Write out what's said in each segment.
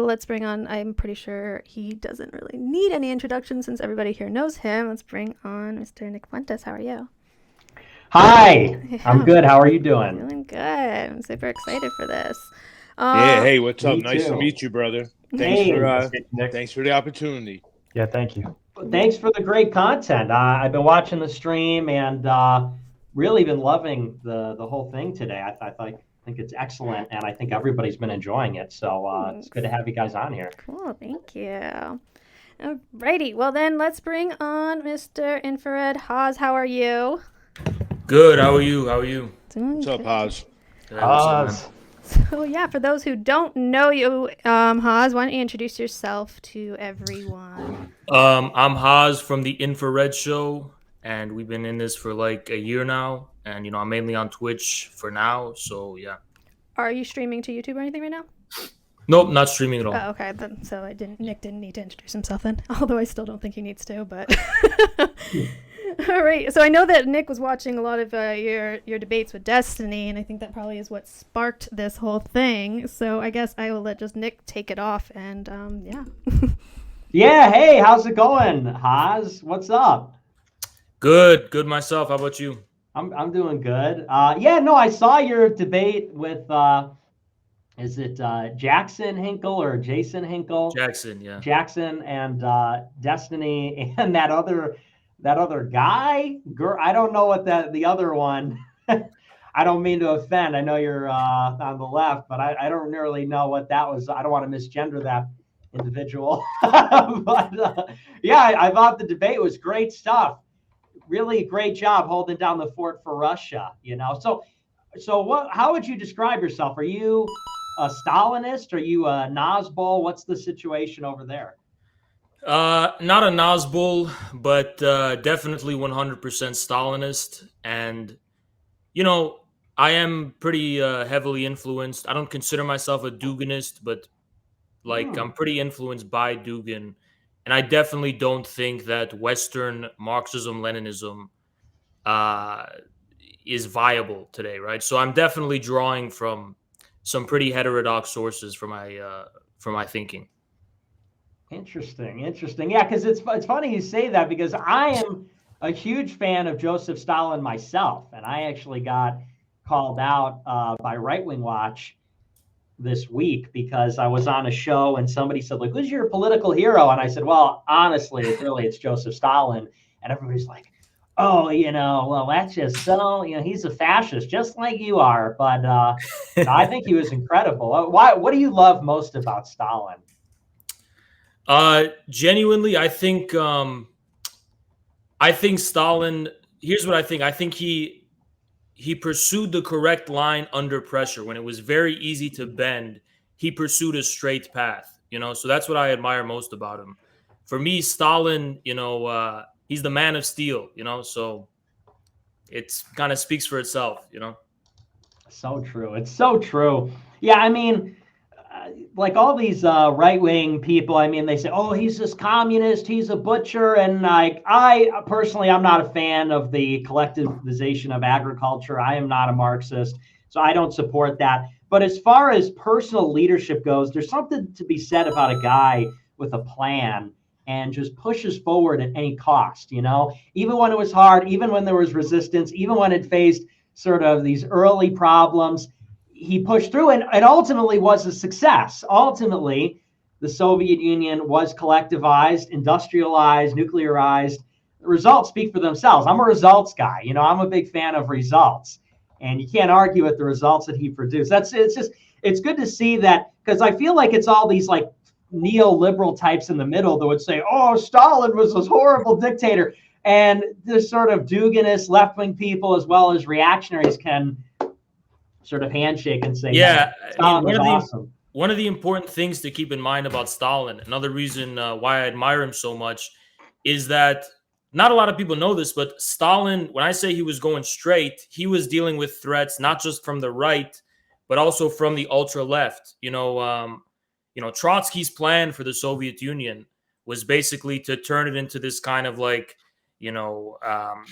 Let's bring on, I'm pretty sure he doesn't really need any introduction since everybody here knows him. Let's bring on Mr. Nick Fuentes. How are you? Hi, I'm Yeah, good. How are you doing? feeling good. I'm super excited for this. Yeah, Uh, hey, what's up? Me Nice to too. meet you, brother. Thanks Hey, for and uh Nick. thanks for the opportunity. Yeah, thank you. thanks for the great content. I've been watching the stream and really been loving the whole thing today. I think it's excellent, and I think everybody's been enjoying it. So it's good thanks. to have you guys on here. Cool, thank you. Alrighty, well then let's bring on Mr. Infrared Haas. How are you? Good. How are you? How are you? Doing What's up, good. Haas? Hey, what's up, man? Oz. So yeah, for those who don't know you, Haas, why don't you introduce yourself to everyone? I'm Haas from the Infrared Show, and we've been in this for like a year now. And I'm mainly on Twitch for now. So yeah. Are you streaming to YouTube or anything right now? Nope, not streaming at all. Oh, okay. Then so Nick didn't need to introduce himself then. Although I still don't think he needs to. But all right. So I know that Nick was watching a lot of your debates with Destiny, and I think that probably is what sparked this whole thing. So I guess I will let just Nick take it off, and yeah. Yeah. Hey, how's it going, Haas? What's up? Good myself. How about you? I'm doing good. Yeah. No, I saw your debate with is it Jackson Hinkle or Jason Hinkle? Jackson, yeah. Jackson and Destiny and that other guy. Girl, I don't know what the other one. I don't mean to offend. I know you're on the left, but I don't really know what that was. I don't want to misgender that individual. But yeah, I thought the debate was great stuff. Really great job holding down the fort for Russia. So what? How would you describe yourself? Are you a Stalinist? Are you a Nazbol? What's the situation over there? Not a Nazbol, but definitely 100% Stalinist. And you know, I am pretty heavily influenced. I don't consider myself a Duginist, but like Hmm. I'm pretty influenced by Dugin, and I definitely don't think that Western Marxism Leninism uh, is viable today, right? So I'm definitely drawing from some pretty heterodox sources for my thinking. Interesting, interesting. Yeah, because it's funny you say that because I am a huge fan of Joseph Stalin myself, and I actually got called out by Right Wing Watch this week because I was on a show and somebody said, like, who's your political hero? And I said, well, honestly, it's Joseph Stalin. And everybody's like, oh, well, that's just so, he's a fascist, just like you are. But I think he was incredible. What do you love most about Stalin? Genuinely, I think Stalin. Here's what I think. I think he pursued the correct line under pressure when it was very easy to bend. He pursued a straight path. So that's what I admire most about him. For me, Stalin, he's the man of steel. So it's kind of speaks for itself. So true. It's so true. Yeah, I mean, like all these right wing people, I mean, they say, "Oh, he's this communist, he's a butcher," and like I personally, I'm not a fan of the collectivization of agriculture. I am not a Marxist, so I don't support that. But as far as personal leadership goes, there's something to be said about a guy with a plan and just pushes forward at any cost. Even when it was hard, even when there was resistance, even when it faced sort of these early problems, he pushed through and ultimately was a success. Ultimately, the Soviet Union was collectivized, industrialized, nuclearized. The results speak for themselves. I'm a results guy. I'm a big fan of results, and you can't argue with the results that he produced. It's good to see that because I feel like it's all these like neoliberal types in the middle that would say, "Oh, Stalin was this horrible dictator," and this sort of Duginist left-wing people as well as reactionaries can sort of handshake and say, no, Yeah, I mean Stalin was awesome. one of the important things to keep in mind about Stalin, another reason why I admire him so much, is that not a lot of people know this, but Stalin, when I say he was going straight, he was dealing with threats not just from the right, but also from the ultra left. Trotsky's plan for the Soviet Union was basically to turn it into this kind of like, you know, um,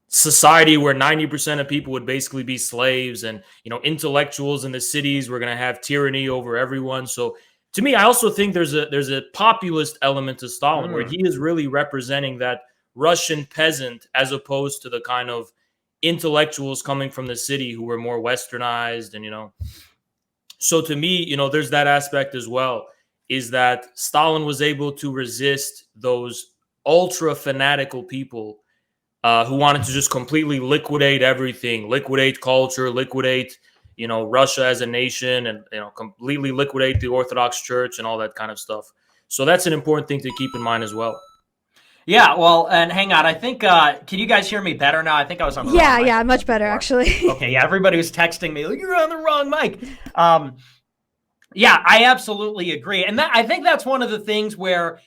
society where 90% of people would basically be slaves, and intellectuals in the cities were going to have tyranny over everyone. So to me, I also think there's a populist element to Stalin where he is really representing that Russian peasant as opposed to the kind of intellectuals coming from the city who were more westernized. And, so to me, there's that aspect as well, is that Stalin was able to resist those ultra fanatical people who wanted to just completely liquidate everything, liquidate culture, liquidate, Russia as a nation, and completely liquidate the Orthodox Church and all that kind of stuff. So that's an important thing to keep in mind as well. Yeah, well, and hang on. I think, can you guys hear me better now? I think I was on the wrong mic Yeah, much better, before. actually. Okay, yeah, everybody was texting me, like, you're on the wrong mic. Yeah, I absolutely agree. And I think that's one of the things where,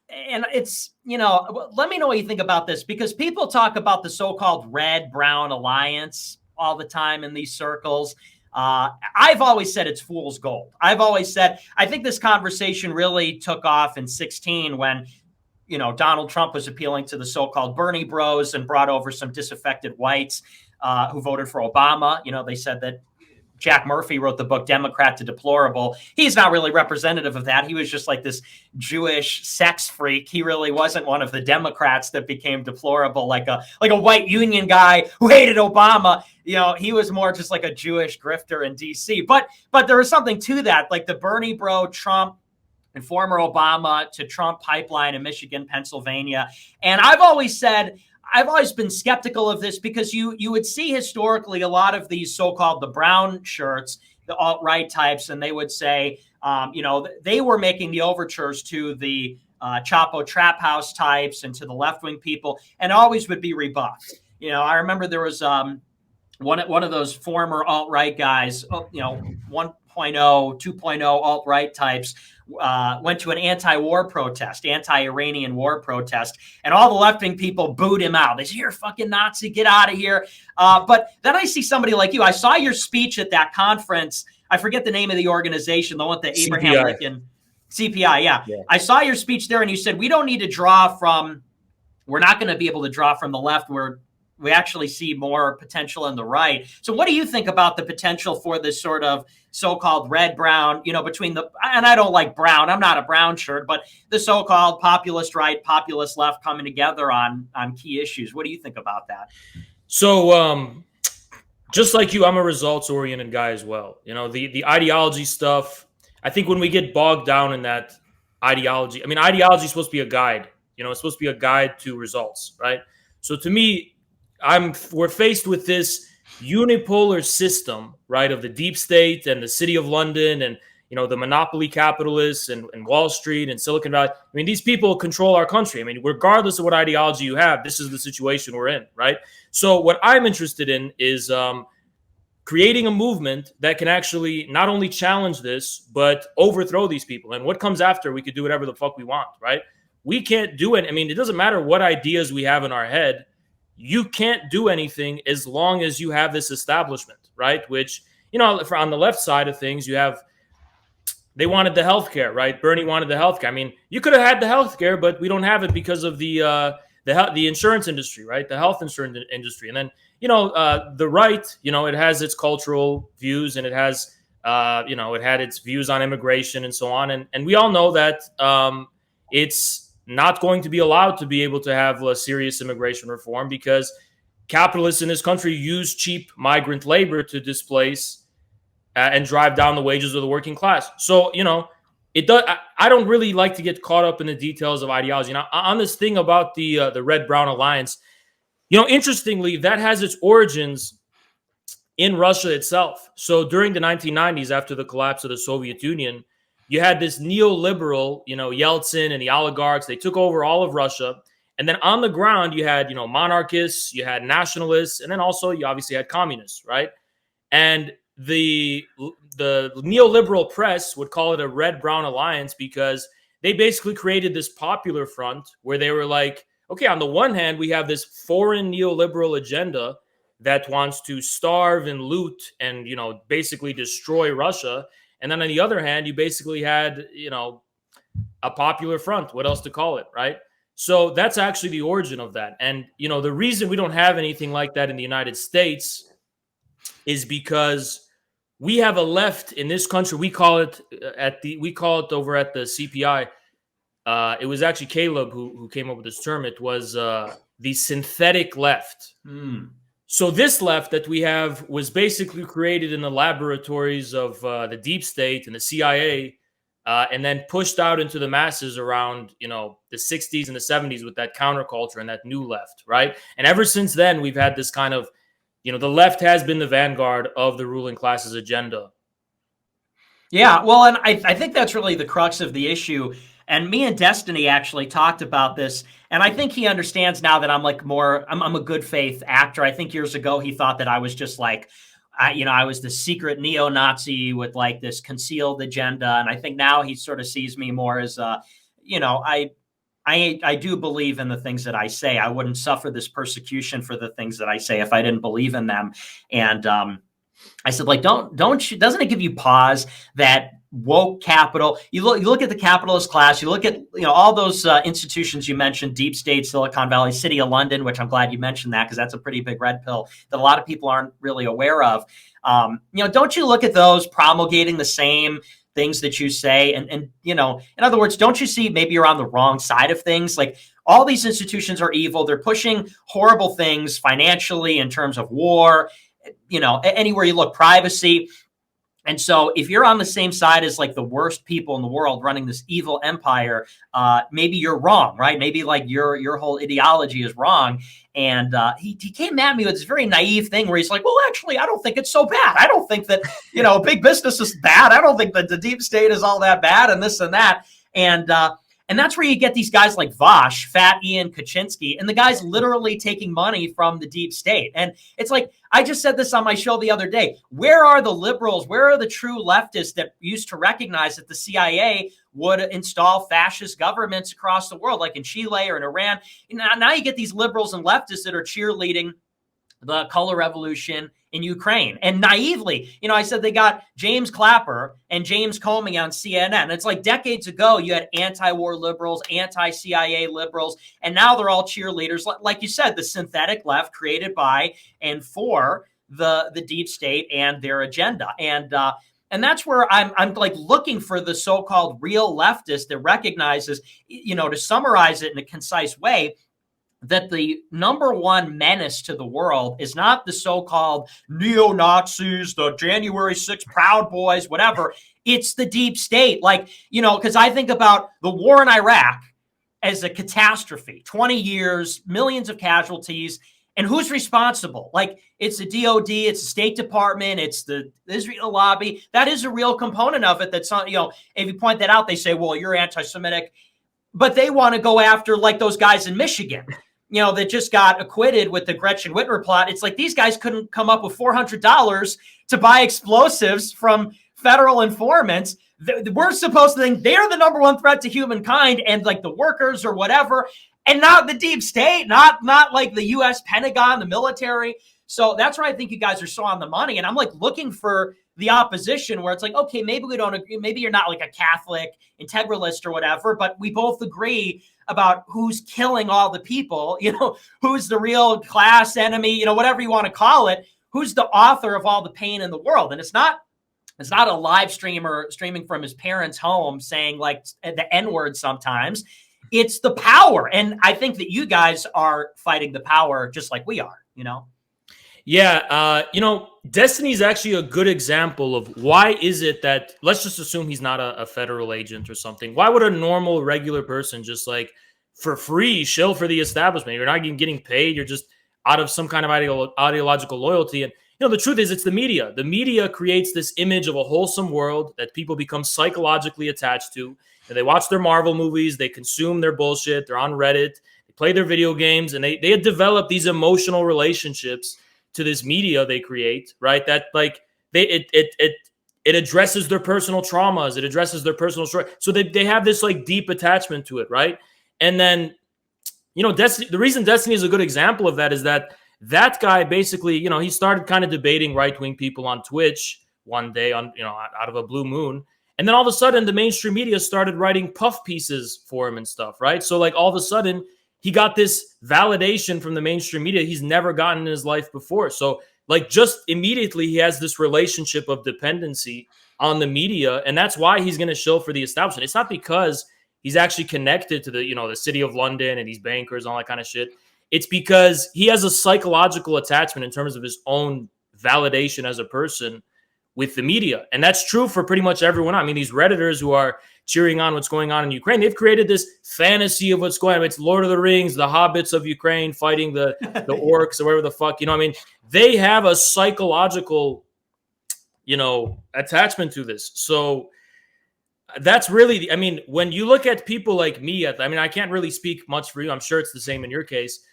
and it's, let me know what you think about this, because people talk about the so-called red-brown alliance all the time in these circles. I've always said it's fool's gold. I've always said, I think this conversation really took off in 2016 when, Donald Trump was appealing to the so-called Bernie bros and brought over some disaffected whites who voted for Obama. They said that Jack Murphy wrote the book Democrat to Deplorable. He's not really representative of that. He was just like this Jewish sex freak. He really wasn't one of the Democrats that became deplorable, like a white union guy who hated Obama. He was more just like a Jewish grifter in DC. But there was something to that, like the Bernie bro, Trump, and former Obama to Trump pipeline in Michigan, Pennsylvania. And I've always been skeptical of this because you would see historically a lot of these so-called the brown shirts, the alt-right types, and they would say, they were making the overtures to the Chapo Trap House types and to the left-wing people, and always would be rebuffed. I remember there was one of those former alt-right guys, 1.0, 2.0 alt-right types, went to an anti-war protest, anti-Iranian war protest, and all the left-wing people booed him out. They said, "You're a fucking Nazi, get out of here." But then I see somebody like you. I saw your speech at that conference. I forget the name of the organization, the one with the Abraham Lincoln. CPI, yeah. I saw your speech there, and you said, we're not going to be able to draw from the left. We actually see more potential in the right. So what do you think about the potential for this sort of so-called red-brown, between and I don't like brown, I'm not a brown shirt, but the so-called populist right, populist left coming together on key issues. What do you think about that? So just like you, I'm a results-oriented guy as well. The ideology stuff, I think when we get bogged down in that ideology, ideology is supposed to be a guide. It's supposed to be a guide to results, right? So to me, we're faced with this unipolar system, right, of the deep state and the city of London and, the monopoly capitalists and Wall Street and Silicon Valley. These people control our country. Regardless of what ideology you have, this is the situation we're in, right? So what I'm interested in is creating a movement that can actually not only challenge this, but overthrow these people. And what comes after, we could do whatever the fuck we want, right? We can't do it. It doesn't matter what ideas we have in our head. You can't do anything as long as you have this establishment, right? Which, on the left side of things, they wanted the healthcare, right? Bernie wanted the healthcare. You could have had the healthcare, but we don't have it because of the insurance industry, right? The health insurance industry. And then, the right, it has its cultural views and it has, it had its views on immigration and so on. And we all know that it's not going to be allowed to be able to have a serious immigration reform because capitalists in this country use cheap migrant labor to displace and drive down the wages of the working class. So, it does. I don't really like to get caught up in the details of ideology. Now, on this thing about the red-brown alliance, interestingly, that has its origins in Russia itself. So during the 1990s, after the collapse of the Soviet Union, you had this neoliberal, Yeltsin and the oligarchs. They took over all of Russia. And then on the ground, you had, monarchists, you had nationalists, and then also you obviously had communists, right? And the neoliberal press would call it a red-brown alliance because they basically created this popular front where they were like, okay, on the one hand, we have this foreign neoliberal agenda that wants to starve and loot and, basically destroy Russia. And then on the other hand, you basically had, a popular front. What else to call it, right? So that's actually the origin of that. And, the reason we don't have anything like that in the United States is because we have a left in this country. We call it over at the CPI. It was actually Caleb who came up with this term. It was the synthetic left. So this left that we have was basically created in the laboratories of the deep state and the CIA, and then pushed out into the masses around, the 60s and the 70s with that counterculture and that new left, right? And ever since then, we've had this kind of, the left has been the vanguard of the ruling class's agenda. Yeah, well, and I think that's really the crux of the issue. And me and Destiny actually talked about this, and I think he understands now that I'm I'm a good faith actor. I think years ago he thought that I was just like, I was the secret neo-Nazi with like this concealed agenda, and I think now he sort of sees me more as, I do believe in the things that I say. I wouldn't suffer this persecution for the things that I say if I didn't believe in them. And I said, like, don't you, doesn't it give you pause that woke capital, you look at the capitalist class, you look at, all those institutions you mentioned, deep state, Silicon Valley, City of London, which I'm glad you mentioned that because that's a pretty big red pill that a lot of people aren't really aware of. Don't you look at those promulgating the same things that you say? And in other words, don't you see maybe you're on the wrong side of things? Like, all these institutions are evil. They're pushing horrible things financially in terms of war, anywhere you look, privacy. And so if you're on the same side as like the worst people in the world running this evil empire, maybe you're wrong, right? Maybe like your whole ideology is wrong. And he came at me with this very naive thing where he's like, well, actually, I don't think it's so bad. I don't think that, big business is bad. I don't think that the deep state is all that bad and this and that. And that's where you get these guys like Vosh, Fat Ian Kaczynski, and the guy's literally taking money from the deep state. And it's like, I just said this on my show the other day. Where are the liberals? Where are the true leftists that used to recognize that the CIA would install fascist governments across the world, like in Chile or in Iran? Now you get these liberals and leftists that are cheerleading the color revolution in Ukraine. And naively, I said they got James Clapper and James Comey on CNN. It's like decades ago, you had anti-war liberals, anti-CIA liberals, and now they're all cheerleaders. Like you said, the synthetic left created by and for the deep state and their agenda. And that's where I'm like looking for the so-called real leftist that recognizes, to summarize it in a concise way, that the number one menace to the world is not the so-called neo-Nazis, the January 6th Proud Boys, whatever. It's the deep state. Like, because I think about the war in Iraq as a catastrophe, 20 years, millions of casualties, and who's responsible? Like, it's the DOD, it's the State Department, it's the Israel lobby. That is a real component of it. That's not, if you point that out, they say, well, you're anti-Semitic, but they want to go after like those guys in Michigan, that just got acquitted with the Gretchen Whitmer plot. It's like these guys couldn't come up with $400 to buy explosives from federal informants. We're supposed to think they're the number one threat to humankind and like the workers or whatever, and not the deep state, not like the U.S. Pentagon, the military. So that's where I think you guys are so on the money. And I'm like looking for the opposition where it's like, okay, maybe we don't agree. Maybe you're not like a Catholic integralist or whatever, but we both agree about who's killing all the people, who's the real class enemy, whatever you want to call it, who's the author of all the pain in the world. And it's not a live streamer streaming from his parents' home saying like the N-word sometimes. It's the power. And I think that you guys are fighting the power just like we are, Yeah, Destiny is actually a good example of why is it that, let's just assume he's not a federal agent or something. Why would a normal, regular person just like for free shill for the establishment? You're not even getting paid. You're just out of some kind of ideological loyalty. And, the truth is it's the media. The media creates this image of a wholesome world that people become psychologically attached to. And they watch their Marvel movies. They consume their bullshit. They're on Reddit. They play their video games. And they develop these emotional relationships to this media they create, right? That like it addresses their personal traumas, it addresses their personal story. So they have this like deep attachment to it, right? And then, Destiny, the reason Destiny is a good example of that is that guy basically, he started kind of debating right-wing people on Twitch one day on, out of a blue moon. And then all of a sudden the mainstream media started writing puff pieces for him and stuff, right? So like all of a sudden he got this validation from the mainstream media he's never gotten in his life before. So like just immediately he has this relationship of dependency on the media, and that's why he's going to shill for the establishment. It's not because he's actually connected to the city of London and these bankers and all that kind of shit. It's because he has a psychological attachment in terms of his own validation as a person with the media. And that's true for pretty much everyone. I mean, these Redditors who are cheering on what's going on in Ukraine, they've created this fantasy of what's going on. It's Lord of the Rings, the hobbits of Ukraine fighting the orcs or whatever the fuck. I mean, they have a psychological, attachment to this. So that's really, I mean, when you look at people like me, I can't really speak much for you. I'm sure it's the same in your case.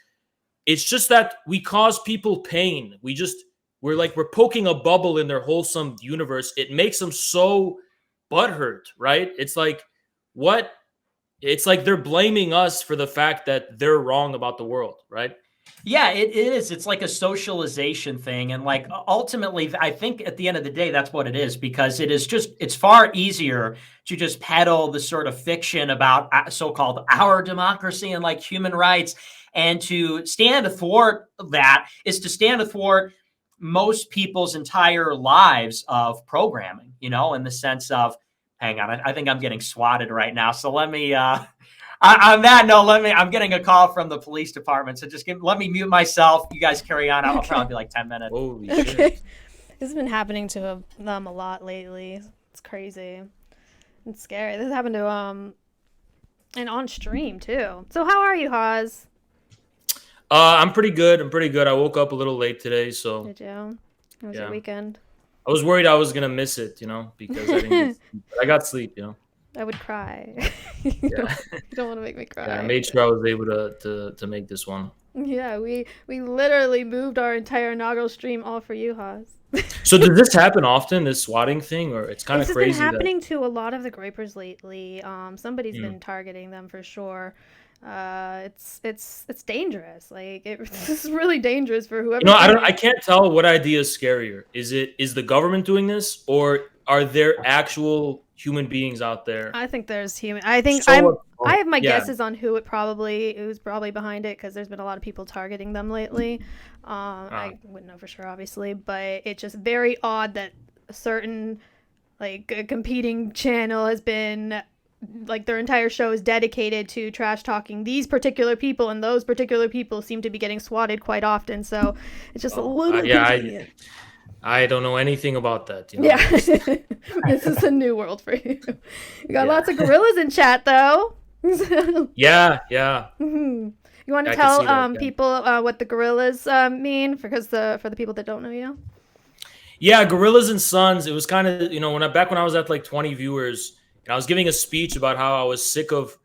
It's just that we cause people pain. We're poking a bubble in their wholesome universe. It makes them so butthurt, right? It's like, what? It's like they're blaming us for the fact that they're wrong about the world, right? Yeah, it is. It's like a socialization thing. And like ultimately, I think at the end of the day, that's what it is, because it's far easier to just peddle the sort of fiction about so-called our democracy and like human rights. And to stand athwart that is to stand athwart most people's entire lives of programming, in the sense of, hang on, I think I'm getting swatted right now. So let me, on that note, I'm getting a call from the police department. So let me mute myself. You guys carry on. I'll probably be like 10 minutes. Holy Okay. shit. This has been happening to them a lot lately. It's crazy. It's scary. This happened to and on stream too. So how are you, Haz? I'm pretty good. I woke up a little late today, so Did you? How was Yeah. your weekend? I was worried I was gonna miss it, because I didn't get sleep. I got sleep, I would cry. Yeah. You don't want to make me cry. Yeah, I made sure I was able to make this one. Yeah, we literally moved our entire inaugural stream all for you, Haz. So does this happen often, this swatting thing, or it's kind of This crazy? has been happening to a lot of the Grapers lately. Somebody's Mm. been targeting them for sure. It's dangerous. Like this is really dangerous for whoever. I can't tell what idea is scarier. Is the government doing this, or are there actual human beings out there? I think there's human. I think So- I have my yeah. guesses on who's probably behind it, because there's been a lot of people targeting them lately. I wouldn't know for sure, obviously, but it's just very odd that a certain a competing channel has been like their entire show is dedicated to trash talking these particular people, and those particular people seem to be getting swatted quite often. So it's just a little convenient. I don't know anything about that. Yeah, this is a new world for you. You got lots of gorillas in chat, though. Yeah. You want to I can tell see that, yeah. people what the gorillas mean, for the people that don't know you? Yeah, Gorillas and Sons. It was kind of, when I was at like 20 viewers, and I was giving a speech about how I was sick of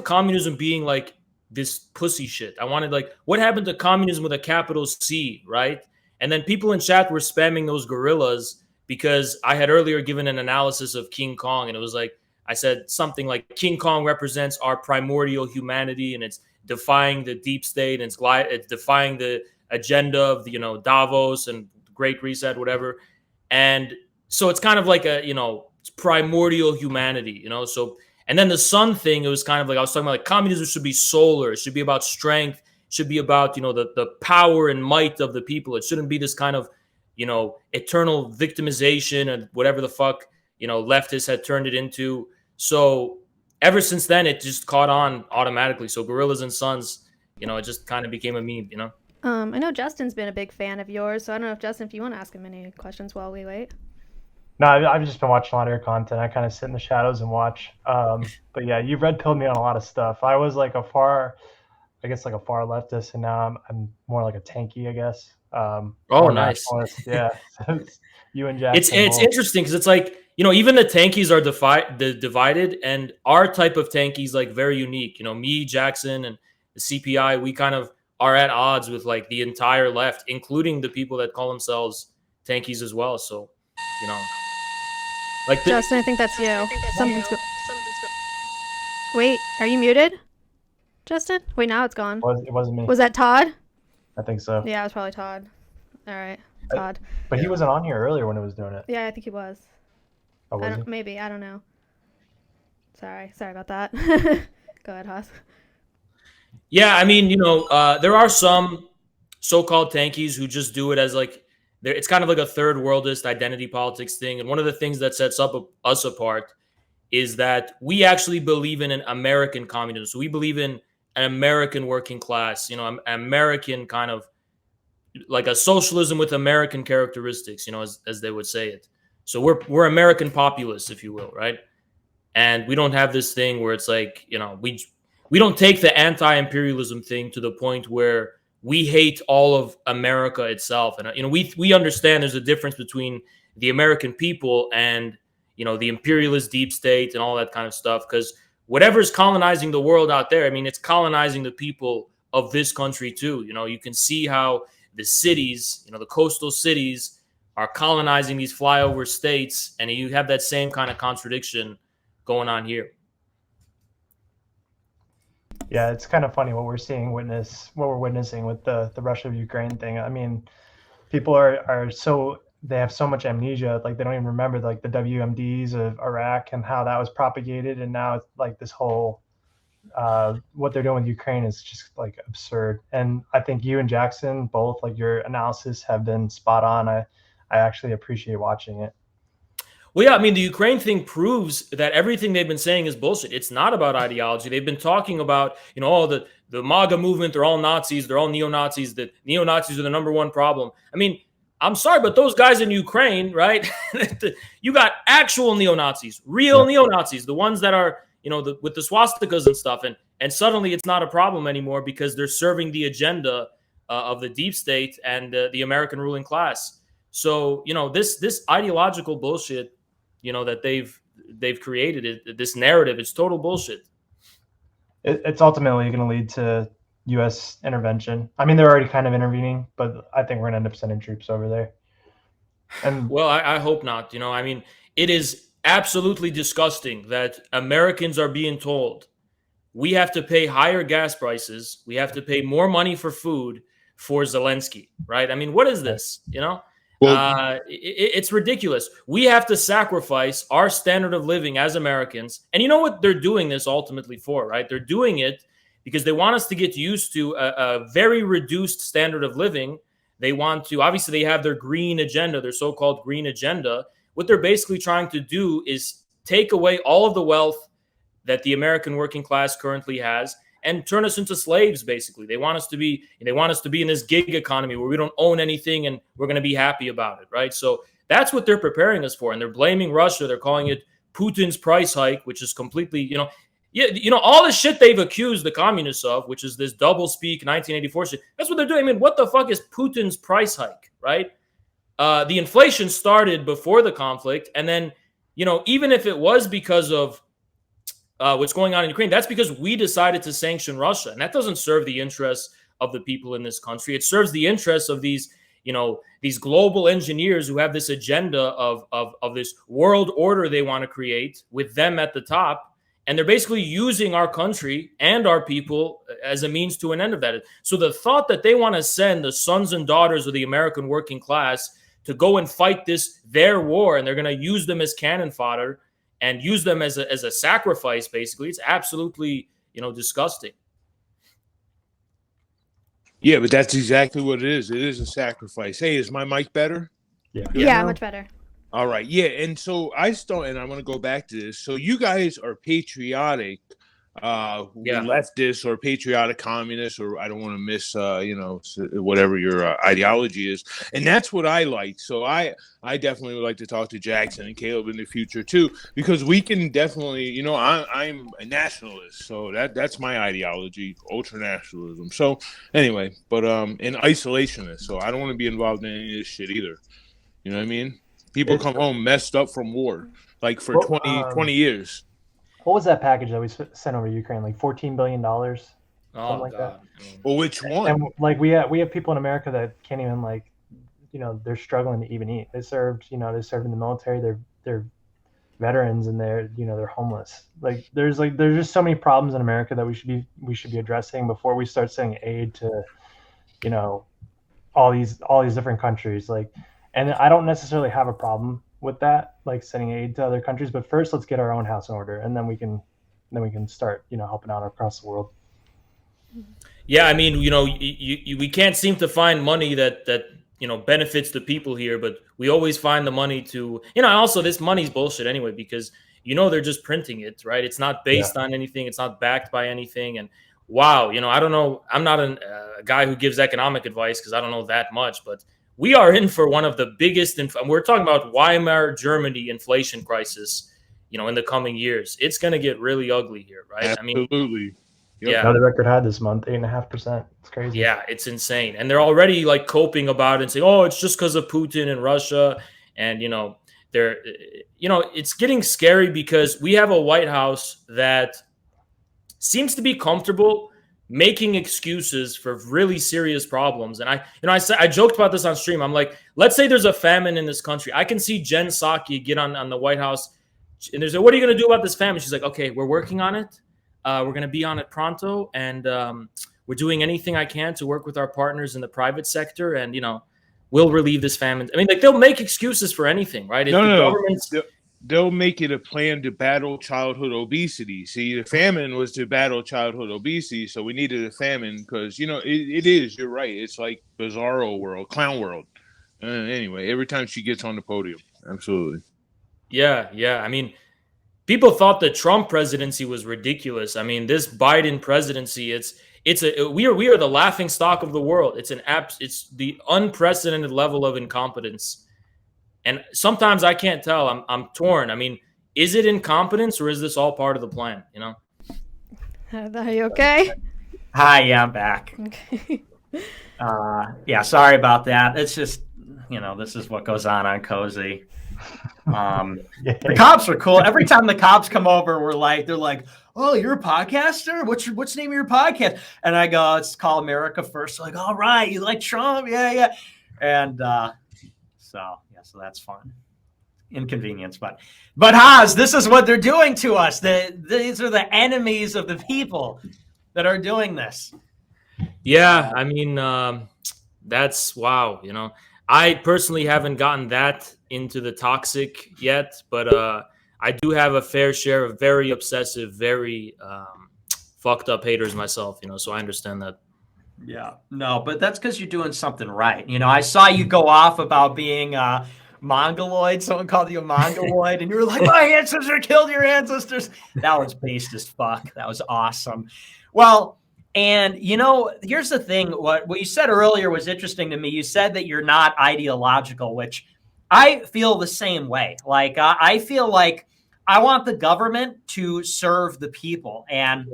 communism being like this pussy shit. I wanted, like, what happened to communism with a capital C, right? And then people in chat were spamming those gorillas because I had earlier given an analysis of King Kong, and it was like, I said something like King Kong represents our primordial humanity, and it's defying the deep state, and it's defying the agenda of the, Davos and Great Reset, whatever. And so it's kind of like a, it's primordial humanity, so, and then the sun thing, it was kind of like, I was talking about like communism should be solar. It should be about strength. It should be about, the power and might of the people. It shouldn't be this kind of, eternal victimization and whatever the fuck, leftists had turned it into. So ever since then, it just caught on automatically. So Gorillas and Sons, it just kind of became a meme, I know Justin's been a big fan of yours, so I don't know if Justin, if you want to ask him any questions while we wait. No, I've just been watching a lot of your content. I kind of sit in the shadows and watch. But yeah, you've red pilled me on a lot of stuff. I was like a far leftist, and now I'm more like a tanky, I guess. Oh, nice. Yeah. You and Jack. It's interesting because it's like, even the tankies are divided, and our type of tanky is like very unique. Me, Jackson, and the CPI, we kind of are at odds with like the entire left, including the people that call themselves tankies as well. So, like Justin, I think that's you. Something's Wait, are you muted, Justin? Wait, now it's gone. It wasn't me. Was that Todd? I think so. Yeah, it was probably Todd. All right, Todd. But he wasn't on here earlier when it was doing it. Yeah, I think he was. Oh, was he? Maybe, I don't know. Sorry about that. Go ahead, Haas. Yeah, I mean, there are some so-called tankies who just do it as like it's kind of like a third worldist identity politics thing. And one of the things that sets us apart is that we actually believe in an American communism. So we believe in an American working class, an American kind of like a socialism with American characteristics, as they would say it. So we're American populists, if you will, right? And we don't have this thing where it's like, we don't take the anti-imperialism thing to the point where we hate all of America itself. And we understand there's a difference between the American people and the imperialist deep state and all that kind of stuff. Because whatever's colonizing the world out there, I mean, it's colonizing the people of this country too. You can see how the cities, the coastal cities, are colonizing these flyover states, and you have that same kind of contradiction going on here. Yeah, it's kind of funny what we're witnessing with the Russia-Ukraine thing. I mean, people are so, they have so much amnesia, like they don't even remember like the WMDs of Iraq and how that was propagated, and now it's like this whole what they're doing with Ukraine is just like absurd. And I think you and Jackson both, like your analysis have been spot on. I actually appreciate watching it. Well, yeah, I mean, the Ukraine thing proves that everything they've been saying is bullshit. It's not about ideology. They've been talking about, the MAGA movement, they're all Nazis, they're all neo-Nazis, that neo-Nazis are the number one problem. I mean, I'm sorry, but those guys in Ukraine, right? You got actual neo-Nazis, real neo-Nazis, the ones that are, with the swastikas and stuff. And suddenly it's not a problem anymore because they're serving the agenda of the deep state and the American ruling class. So, this ideological bullshit, that they've created, this narrative, it's total bullshit. It's ultimately going to lead to U.S. intervention. I mean, they're already kind of intervening, but I think we're going to end up sending troops over there. And well, I hope not. I mean, it is absolutely disgusting that Americans are being told we have to pay higher gas prices, we have to pay more money for food for Zelensky, right? I mean, what is this? Well, it's ridiculous. We have to sacrifice our standard of living as Americans. And you know what they're doing this ultimately for, right? They're doing it because they want us to get used to a very reduced standard of living. They want to, obviously, they have their green agenda, their so-called green agenda. What they're basically trying to do is take away all of the wealth that the American working class currently has and turn us into slaves. Basically, they want us to be in this gig economy where we don't own anything and we're going to be happy about it, right? So that's what they're preparing us for, and they're blaming Russia. They're calling it Putin's price hike, which is completely, all the shit they've accused the communists of, which is this double speak 1984 shit. That's what they're doing. I mean, what the fuck is Putin's price hike, right? The inflation started before the conflict, and then, even if it was because of what's going on in Ukraine, that's because we decided to sanction Russia. And that doesn't serve the interests of the people in this country. It serves the interests of these global engineers who have this agenda of this world order they want to create with them at the top. And they're basically using our country and our people as a means to an end of that. So the thought that they want to send the sons and daughters of the American working class to go and fight their war, and they're going to use them as cannon fodder and use them as a sacrifice, basically, it's absolutely, disgusting. Yeah, but that's exactly what it is. It is a sacrifice. Hey, is my mic better? Yeah, much better. All right. Yeah. And so I want to go back to this. So you guys are patriotic, leftist or patriotic communists, or I don't want to miss, whatever your ideology is. And that's what I like. So I definitely would like to talk to Jackson and Caleb in the future too, because we can definitely, I'm a nationalist. So that's my ideology, ultra nationalism. So anyway, but an isolationist. So I don't want to be involved in any of this shit either. You know what I mean? People come home messed up from war, like for 20 years. What was that package that we sent over to Ukraine? Like $14 billion? Something like that. Well, which one? And like we have people in America that can't even they're struggling to even eat. They served in the military. They're veterans and they're homeless. Like there's just so many problems in America that we should be addressing before we start sending aid to, all these different countries. And I don't necessarily have a problem with that, like sending aid to other countries. But first, let's get our own house in order, and then we can start, helping out across the world. Yeah, I mean, we can't seem to find money that benefits the people here, but we always find the money to, also this money's bullshit anyway, because they're just printing it, right? It's not based on anything, it's not backed by anything. And wow, I don't know, I'm not a guy who gives economic advice because I don't know that much, but we are in for one of the biggest, we're talking about Weimar Germany inflation crisis, in the coming years. It's going to get really ugly here, right? Absolutely. Yep. Yeah, another record high this month, 8.5%. It's crazy. Yeah, it's insane, and they're already like coping about it and saying, "Oh, it's just because of Putin and Russia," and they're, it's getting scary because we have a White House that seems to be comfortable making excuses for really serious problems. And I joked about this on stream. I'm like, let's say there's a famine in this country. I can see Jen Psaki get on the White House, and there's like, what are you going to do about this famine? She's like, okay, we're working on it. We're going to be on it pronto, and we're doing anything I can to work with our partners in the private sector, and we'll relieve this famine. I mean, like, they'll make excuses for anything, right? They'll make it a plan to battle childhood obesity. See, the famine was to battle childhood obesity, so we needed a famine because it is. You're right. It's like bizarro world, clown world. Anyway, every time she gets on the podium, absolutely. Yeah. I mean, people thought the Trump presidency was ridiculous. I mean, this Biden presidency, we are the laughing stock of the world. It's the unprecedented level of incompetence. And sometimes I can't tell. I'm torn. I mean, is it incompetence or is this all part of the plan? Are you okay? Hi, yeah, I'm back. Okay. Yeah, sorry about that. It's just, this is what goes on Cozy. The cops are cool. Every time the cops come over, they're like, "Oh, you're a podcaster? What's the name of your podcast?" And I go, "It's called America First." Like, "All right, you like Trump? Yeah." And so that's fun. Inconvenience, but Haas, this is what they're doing to us. These are the enemies of the people that are doing this. Yeah, I mean, that's wow. I personally haven't gotten that into the toxic yet, but I do have a fair share of very obsessive, very fucked up haters myself, so I understand that. Yeah, no, but that's because you're doing something right. I saw you go off about being Mongoloid. Someone called you a Mongoloid, and you were like, "My ancestor killed your ancestors." That was based as fuck. That was awesome. Well, and here's the thing. What you said earlier was interesting to me. You said that you're not ideological, which I feel the same way. Like, I feel like I want the government to serve the people. And,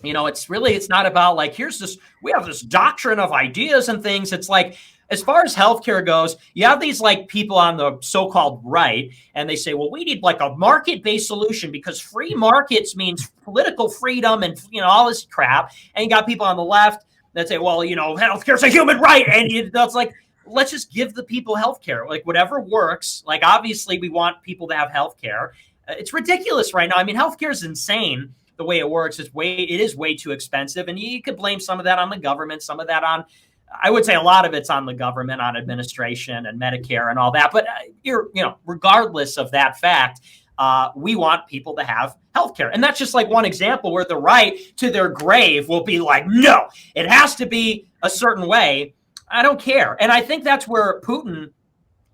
it's not about like, we have this doctrine of ideas and things. It's like, as far as healthcare goes, you have these like people on the so-called right, and they say, well, we need like a market-based solution because free markets means political freedom and, all this crap. And you got people on the left that say, well, healthcare is a human right. And that's like, let's just give the people healthcare, like whatever works. Like, obviously we want people to have healthcare. It's ridiculous right now. I mean, healthcare is insane the way it works. It is way too expensive. And you could blame some of that on the government, some of that on, I would say a lot of it's on the government, on administration and Medicare and all that. But regardless of that fact, we want people to have healthcare. And that's just like one example where the right to their grave will be like, no, it has to be a certain way. I don't care. And I think that's where Putin,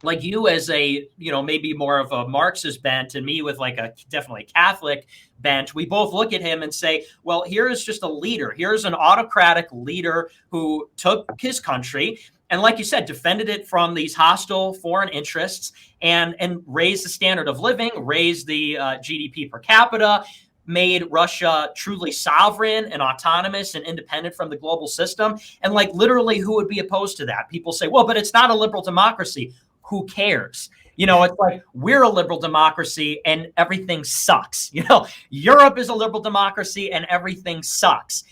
like you as a, maybe more of a Marxist bent and me with like a definitely Catholic bent, we both look at him and say, well, here is just a leader. Here's an autocratic leader who took his country and, like you said, defended it from these hostile foreign interests and raised the standard of living, raised the GDP per capita, made Russia truly sovereign and autonomous and independent from the global system. And like literally who would be opposed to that? People say, well, but it's not a liberal democracy. Who cares? It's like we're a liberal democracy and everything sucks. Europe is a liberal democracy and everything sucks.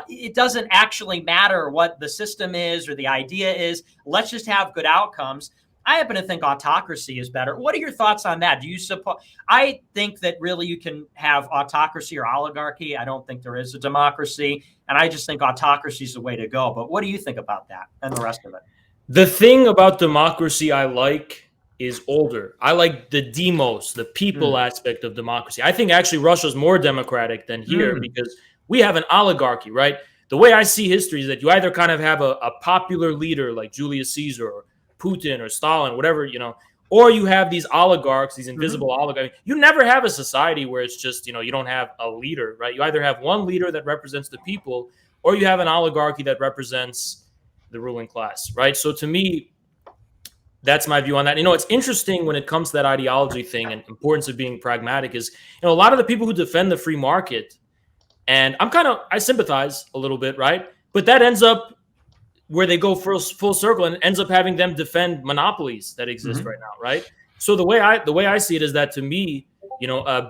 It doesn't actually matter what the system is or the idea is. Let's just have good outcomes. I happen to think autocracy is better. What are your thoughts on that? Do you suppose? I think that really you can have autocracy or oligarchy. I don't think there is a democracy. And I just think autocracy is the way to go. But what do you think about that and the rest of it? The thing about democracy I like is older. I like the demos, the people aspect of democracy. I think actually Russia's more democratic than here because we have an oligarchy, right? the way I see history is that you either kind of have a popular leader like Julius Caesar or Putin or Stalin, whatever, or you have these oligarchs, these invisible oligarchs. You never have a society where it's just, you don't have a leader, right? You either have one leader that represents the people, or you have an oligarchy that represents the ruling class, right? So to me, that's my view on that. It's interesting when it comes to that ideology thing and importance of being pragmatic is, a lot of the people who defend the free market, and I sympathize a little bit, right? But that ends up where they go full circle and ends up having them defend monopolies that exist right now, right? So the way I see it is that, to me,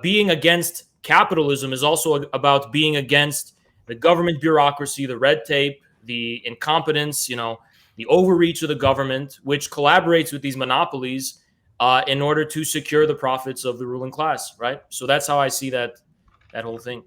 being against capitalism is also about being against the government bureaucracy, the red tape, the incompetence, the overreach of the government, which collaborates with these monopolies in order to secure the profits of the ruling class, right? So that's how I see that whole thing.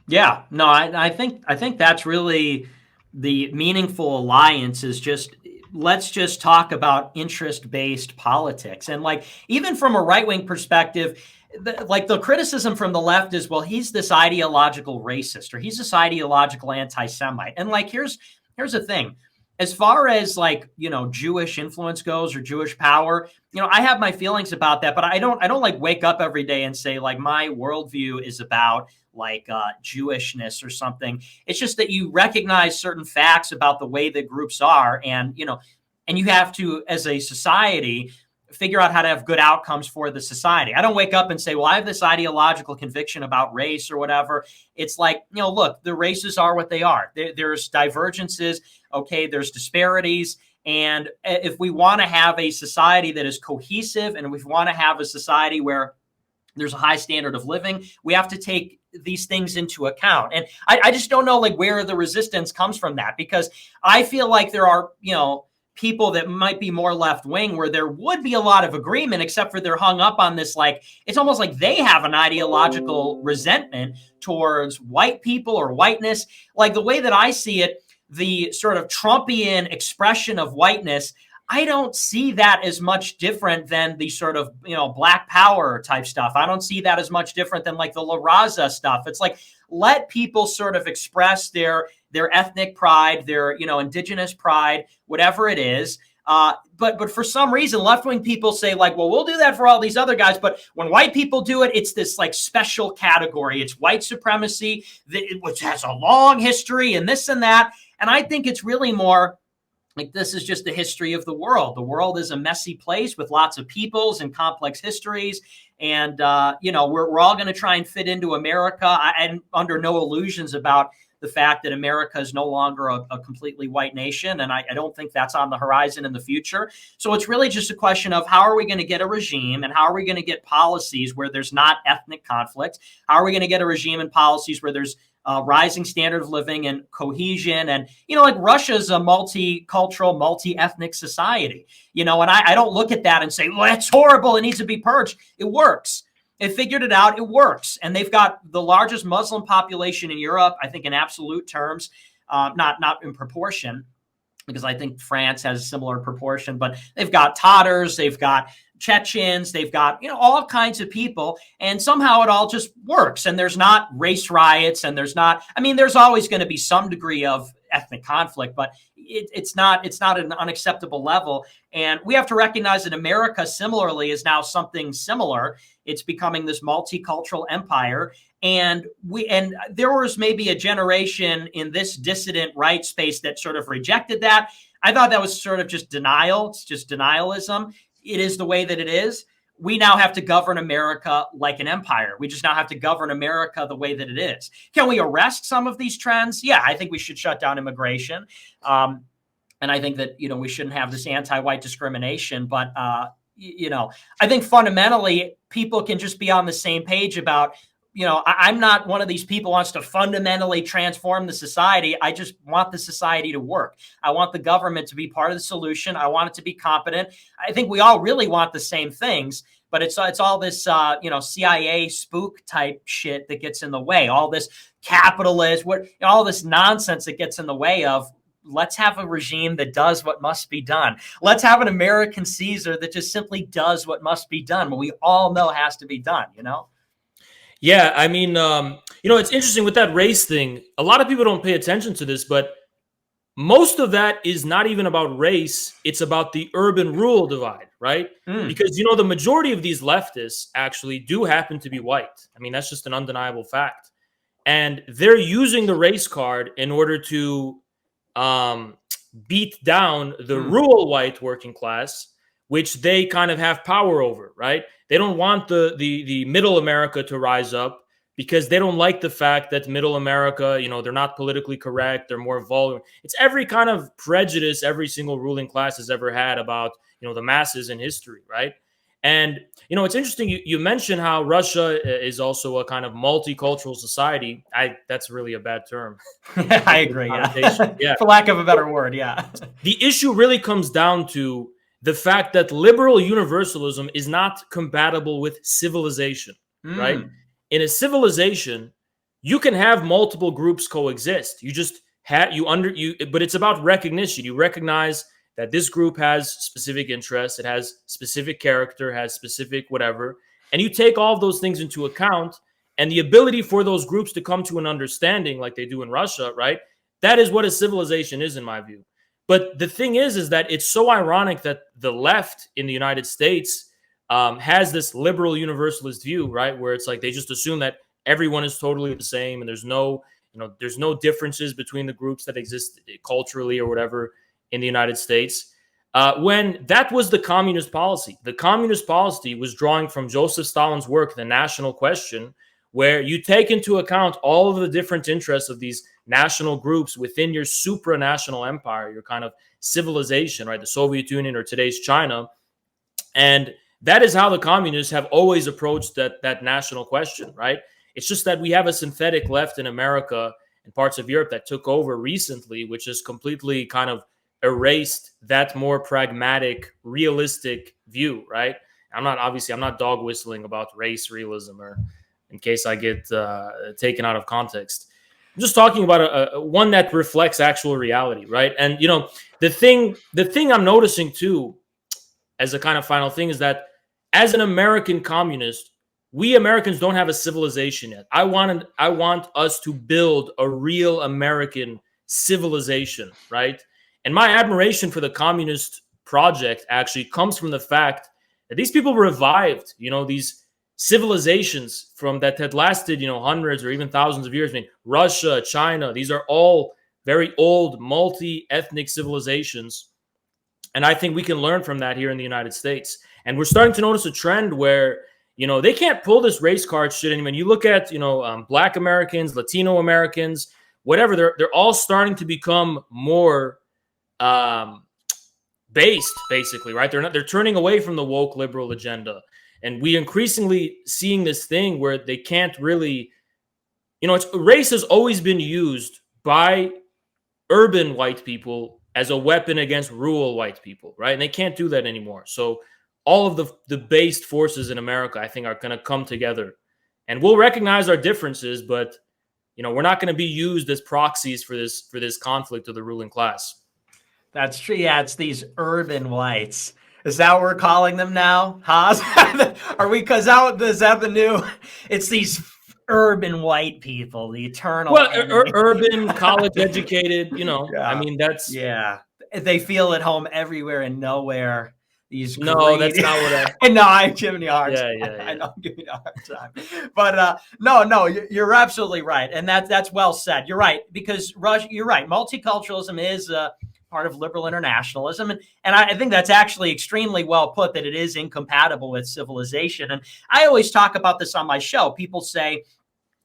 Yeah, no, I think that's really the meaningful alliance is just, let's just talk about interest-based politics. And like, even from a right-wing perspective, the criticism from the left is, well, he's this ideological racist, or he's this ideological anti-Semite. And like, here's the thing. As far as like, Jewish influence goes, or Jewish power, I have my feelings about that, but I don't like wake up every day and say like my worldview is about like Jewishness or something. It's just that you recognize certain facts about the way that groups are, and you have to, as a society, figure out how to have good outcomes for the society. I don't wake up and say, well, I have this ideological conviction about race or whatever. It's like, look, the races are what they are. There's divergences. Okay. There's disparities. And if we want to have a society that is cohesive, and if we want to have a society where there's a high standard of living, we have to take these things into account. And I just don't know like where the resistance comes from that, because I feel like there are, people that might be more left wing where there would be a lot of agreement, except for they're hung up on this, like, it's almost like they have an ideological resentment towards white people or whiteness. Like the way that I see it, the sort of Trumpian expression of whiteness, I don't see that as much different than the sort of, Black Power type stuff. I don't see that as much different than like the La Raza stuff. It's like, let people sort of express their ethnic pride, their, indigenous pride, whatever it is. But for some reason, left-wing people say like, well, we'll do that for all these other guys. But when white people do it, it's this like special category. It's white supremacy, which has a long history and this and that. And I think it's really more like, this is just the history of the world. The world is a messy place with lots of peoples and complex histories. And, we're all going to try and fit into America. And under no illusions about the fact that America is no longer a completely white nation. And I don't think that's on the horizon in the future. So it's really just a question of how are we going to get a regime, and how are we going to get policies where there's not ethnic conflict? How are we going to get a regime and policies where there's rising standard of living and cohesion? And, like Russia's a multicultural, multi-ethnic society, and I don't look at that and say, well, that's horrible, it needs to be purged. It works. They figured it out. It works. And they've got the largest Muslim population in Europe, I think in absolute terms, not in proportion, because I think France has a similar proportion, but they've got Tatars, they've got Chechens, they've got, all kinds of people, and somehow it all just works. And there's not race riots, and there's always going to be some degree of ethnic conflict, but it's not an unacceptable level. And we have to recognize that America similarly is now something similar. It's becoming this multicultural empire. And there was maybe a generation in this dissident right space that sort of rejected that. I thought that was sort of just denial. It's just denialism. It is the way that it is. We now have to govern America like an empire. We just now have to govern America the way that it is. Can we arrest some of these trends? Yeah, I think we should shut down immigration. And I think that, we shouldn't have this anti-white discrimination. But, I think fundamentally people can just be on the same page about, I'm not one of these people who wants to fundamentally transform the society. I just want the society to work. I want the government to be part of the solution. I want it to be competent. I think we all really want the same things, but it's all this, CIA spook type shit that gets in the way. All this capitalist, all this nonsense that gets in the way of, let's have a regime that does what must be done. Let's have an American Caesar that just simply does what must be done. What we all know has to be done, Yeah, I mean, You know, it's interesting with that race thing. A lot of people don't pay attention to this, but most of that is not even about race. It's about the urban-rural divide, right? Because, you know, the majority of these leftists actually do happen to be white. I mean, that's just an undeniable fact. And they're using the race card in order to beat down the rural white working class, which they kind of have power over, right? They don't want the middle America to rise up because they don't like the fact that middle America, you know, they're not politically correct, they're more vulgar. It's every kind of prejudice every single ruling class has ever had about, you know, the masses in history, right? And, you know, it's interesting. You mentioned how Russia is also a kind of multicultural society. That's really a bad term. I agree. Yeah. For lack of a better word. Yeah. The issue really comes down to the fact that liberal universalism is not compatible with civilization, right? In a civilization, you can have multiple groups coexist. You just have but it's about recognition. You recognize that this group has specific interests, it has specific character, has specific whatever, and you take all of those things into account, and the ability for those groups to come to an understanding like they do in Russia, right? That is what a civilization is, in my view. But the thing is that it's so ironic that the left in the United States has this liberal universalist view, right? Where it's like they just assume that everyone is totally the same, and there's no differences between the groups that exist culturally or whatever in the United States, when that was the communist policy. The communist policy was drawing from Joseph Stalin's work, The National Question, where you take into account all of the different interests of these national groups within your supranational empire, your kind of civilization, right? The Soviet Union or today's China. And that is how the communists have always approached that national question, right? It's just that we have a synthetic left in America and parts of Europe that took over recently, which has completely kind of erased that more pragmatic, realistic view, right? I'm not dog whistling about race realism, or in case I get taken out of context. I'm just talking about a one that reflects actual reality, right? And you know, the thing I'm noticing too, as a kind of final thing, is that as an American communist, we Americans don't have a civilization yet. I want us to build a real American civilization, right? And my admiration for the communist project actually comes from the fact that these people revived, you know, these civilizations from that had lasted, you know, hundreds or even thousands of years. I mean, Russia, China, these are all very old, multi-ethnic civilizations. And I think we can learn from that here in the United States. And we're starting to notice a trend where, you know, they can't pull this race card shit anymore. You look at, you know, Black Americans, Latino Americans, whatever, they're all starting to become more based, basically, right? They're turning away from the woke liberal agenda, and we increasingly seeing this thing where they can't really, you know, race has always been used by urban white people as a weapon against rural white people, right? And they can't do that anymore. So all of the based forces in America, I think, are going to come together, and we'll recognize our differences, but you know, we're not going to be used as proxies for this conflict of the ruling class. That's true. Yeah, it's these urban whites. Is that what we're calling them now? Huh? Are we? Because is that the new? It's these urban white people, the eternal. Well, urban, college educated. You know, yeah. I mean, that's They feel at home everywhere and nowhere. These no, that's not what I. No, I'm giving you a hard time. Yeah. I know I'm giving you a hard time. But no, you're absolutely right, and that's well said. You're right, because Russia. You're right. Multiculturalism is part of liberal internationalism, and I think that's actually extremely well put. That it is incompatible with civilization, and I always talk about this on my show. People say,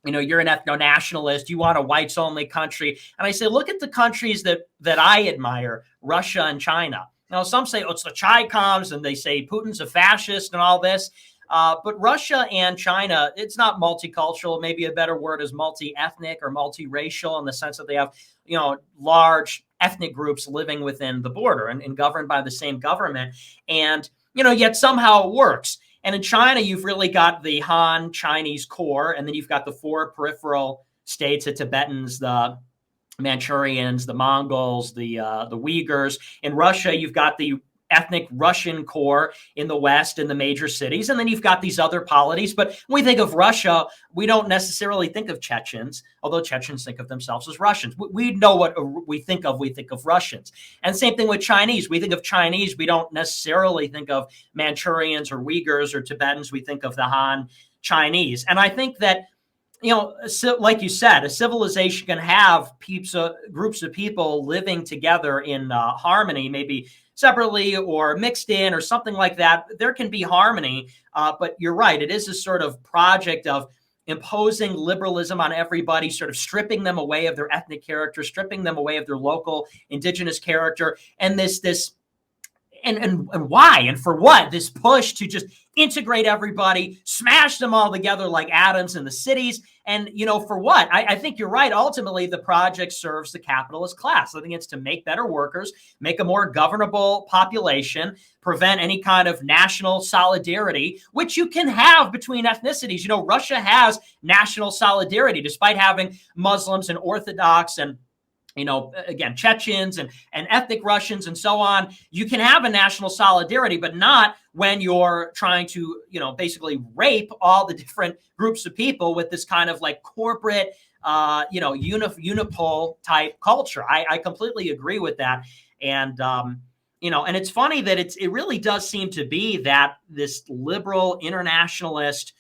you know, you're an ethno-nationalist, you want a whites-only country, and I say, look at the countries that I admire: Russia and China. Now, some say, oh, it's the Chi-Coms, and they say Putin's a fascist and all this. But Russia and China, it's not multicultural. Maybe a better word is multi-ethnic or multiracial, in the sense that they have, you know, large ethnic groups living within the border and governed by the same government. And, you know, yet somehow it works. And in China, you've really got the Han Chinese core, and then you've got the four peripheral states, the Tibetans, the Manchurians, the Mongols, the Uyghurs. In Russia, you've got the ethnic Russian core in the West in the major cities. And then you've got these other polities. But when we think of Russia, we don't necessarily think of Chechens, although Chechens think of themselves as Russians. We know what we think of Russians. And same thing with Chinese. We think of Chinese. We don't necessarily think of Manchurians or Uyghurs or Tibetans. We think of the Han Chinese. And I think that, so like you said, a civilization can have groups of people living together in harmony, maybe separately or mixed in or something like that. There can be harmony, but you're right. It is a sort of project of imposing liberalism on everybody, sort of stripping them away of their ethnic character, stripping them away of their local indigenous character, and and why and for what? This push to just integrate everybody, smash them all together like atoms in the cities. And, for what? I think you're right. Ultimately, the project serves the capitalist class. I think it's to make better workers, make a more governable population, prevent any kind of national solidarity, which you can have between ethnicities. Russia has national solidarity despite having Muslims and Orthodox and again, Chechens and ethnic Russians and so on. You can have a national solidarity, but not when you're trying to, basically rape all the different groups of people with this kind of like corporate, unipole type culture. I completely agree with that. And, and it's funny that it really does seem to be that this liberal internationalist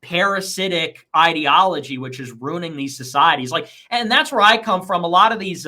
parasitic ideology which is ruining these societies. And that's where I come from. A lot of these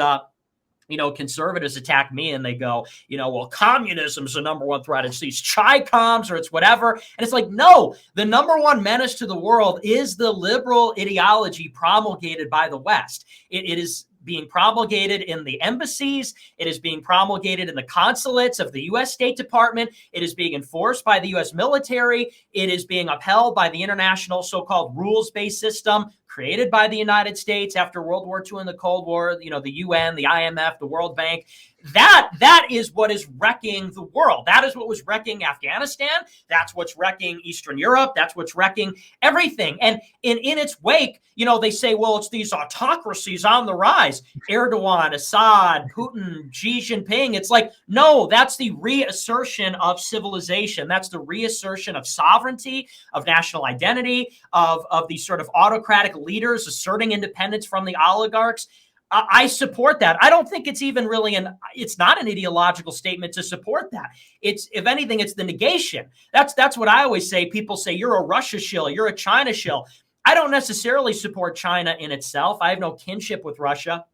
conservatives attack me and they go, well, communism is the number one threat. It's these Chi-coms or it's whatever. And it's like, no, the number one menace to the world is the liberal ideology promulgated by the West. It is being promulgated in the embassies. It is being promulgated in the consulates of the U.S. State Department. It is being enforced by the U.S. military. It is being upheld by the international so-called rules-based system created by the United States after World War II and the Cold War, the UN, the IMF, the World Bank. That is what is wrecking the world. That is what was wrecking Afghanistan. That's what's wrecking Eastern Europe. That's what's wrecking everything. And in its wake, they say, well, it's these autocracies on the rise. Erdogan, Assad, Putin, Xi Jinping. It's like, no, that's the reassertion of civilization. That's the reassertion of sovereignty, of national identity, of these sort of autocratic leaders asserting independence from the oligarchs. I support that. I don't think it's even really it's not an ideological statement to support that. If anything, it's the negation. That's what I always say. People say, you're a Russia shill, you're a China shill. I don't necessarily support China in itself. I have no kinship with Russia.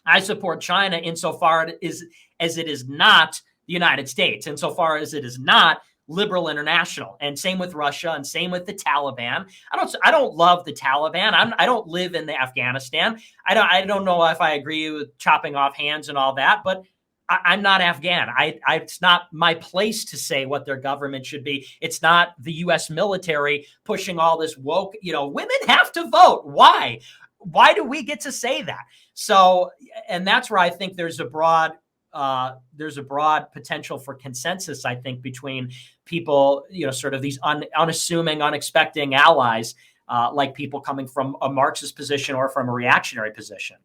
I support China insofar as it is not the United States, insofar as it is not liberal international, and same with Russia, and same with the Taliban. I don't love the Taliban. I don't live in the Afghanistan. I don't know if I agree with chopping off hands and all that, but I'm not Afghan. It's not my place to say what their government should be. It's not the U.S. military pushing all this woke. Women have to vote. Why? Why do we get to say that? So, and that's where I think there's a broad potential for consensus, I think, between people, sort of these unassuming, unexpected allies, like people coming from a Marxist position or from a reactionary position.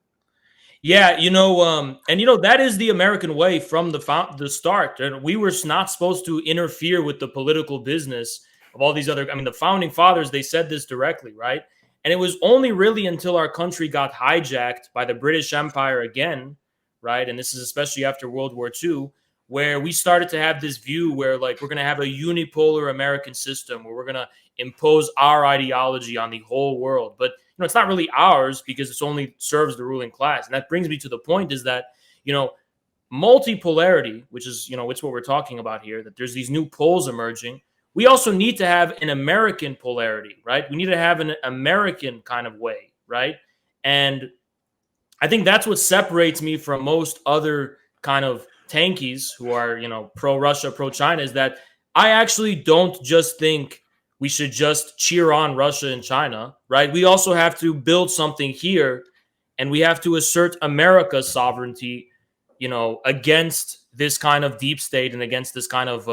Yeah, that is the American way from the start. And we were not supposed to interfere with the political business of all these other. The founding fathers, they said this directly, right? And it was only really until our country got hijacked by the British Empire again, right? And this is especially after World War II, where we started to have this view where we're going to have a unipolar American system where we're going to impose our ideology on the whole world. But, it's not really ours because it only serves the ruling class. And that brings me to the point is that, multipolarity, which is, it's what we're talking about here, that there's these new poles emerging. We also need to have an American polarity, right? We need to have an American kind of way, right? And I think that's what separates me from most other kind of tankies who are, pro-Russia, pro-China, is that I actually don't just think we should just cheer on Russia and China, right? We also have to build something here, and we have to assert America's sovereignty, against this kind of deep state and against this kind of,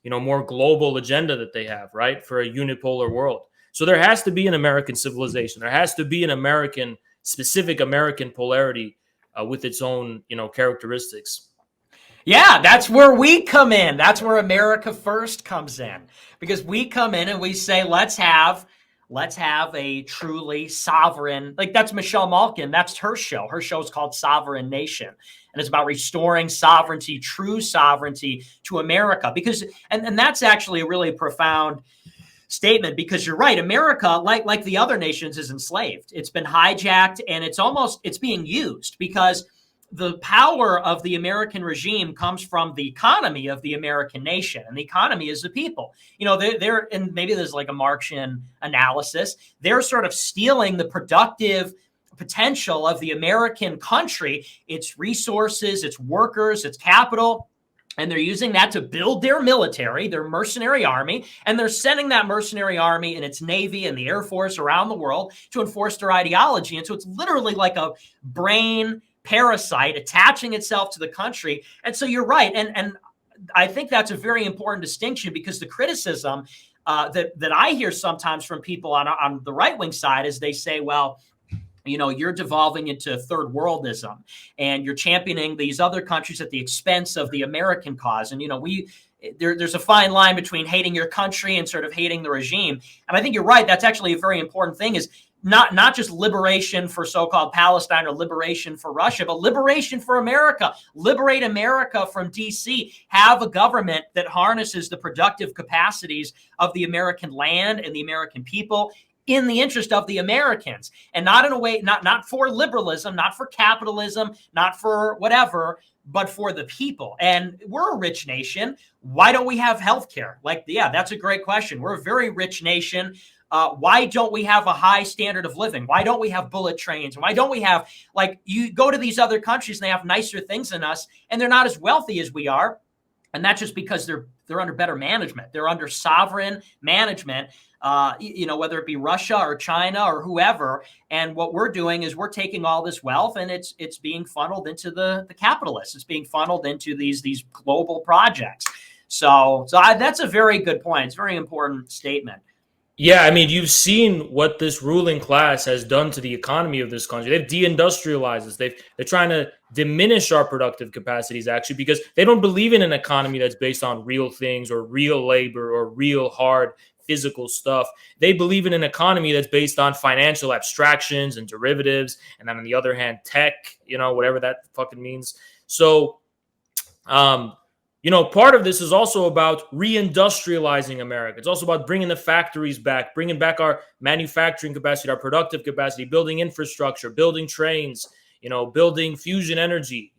more global agenda that they have, right? For a unipolar world. So there has to be an American civilization. There has to be an specific American polarity with its own, characteristics. Yeah, that's where we come in. That's where America First comes in, because we come in and we say, let's have a truly sovereign, like that's Michelle Malkin. That's her show. Her show is called Sovereign Nation. And it's about restoring sovereignty, true sovereignty to America. Because, and that's actually a really profound statement, because you're right. America, like the other nations, is enslaved. It's been hijacked, and it's being used, because the power of the American regime comes from the economy of the American nation, and the economy is the people. They're and maybe there's like a Marxian analysis. They're sort of stealing the productive potential of the American country, its resources, its workers, its capital. And they're using that to build their military, their mercenary army, and they're sending that mercenary army and its Navy and the Air Force around the world to enforce their ideology. And so it's literally like a brain parasite attaching itself to the country. And so you're right. And I think that's a very important distinction, because the criticism that I hear sometimes from people on the right-wing side is they say, well, you're devolving into third worldism, and you're championing these other countries at the expense of the American cause. And, there's a fine line between hating your country and sort of hating the regime. And I think you're right. That's actually a very important thing, is not just liberation for so-called Palestine or liberation for Russia, but liberation for America. Liberate America from DC. Have a government that harnesses the productive capacities of the American land and the American people in the interest of the Americans, and not in a way, not for liberalism, not for capitalism, not for whatever, but for the people. And we're a rich nation. Why don't we have healthcare? That's a great question. We're a very rich nation. Why don't we have a high standard of living? Why don't we have bullet trains? Why don't we have, you go to these other countries and they have nicer things than us, and they're not as wealthy as we are. And that's just because they're under better management. They're under sovereign management, whether it be Russia or China or whoever. And what we're doing is we're taking all this wealth, and it's being funneled into the capitalists. It's being funneled into these global projects. So that's a very good point. It's a very important statement. Yeah, I mean, you've seen what this ruling class has done to the economy of this country. They've deindustrialized us. They're trying to diminish our productive capacities, actually, because they don't believe in an economy that's based on real things or real labor or real hard physical stuff. They believe in an economy that's based on financial abstractions and derivatives, and then on the other hand, tech, whatever that fucking means. So, part of this is also about reindustrializing America. It's also about bringing the factories back, bringing back our manufacturing capacity, our productive capacity, building infrastructure, building trains, building fusion energy,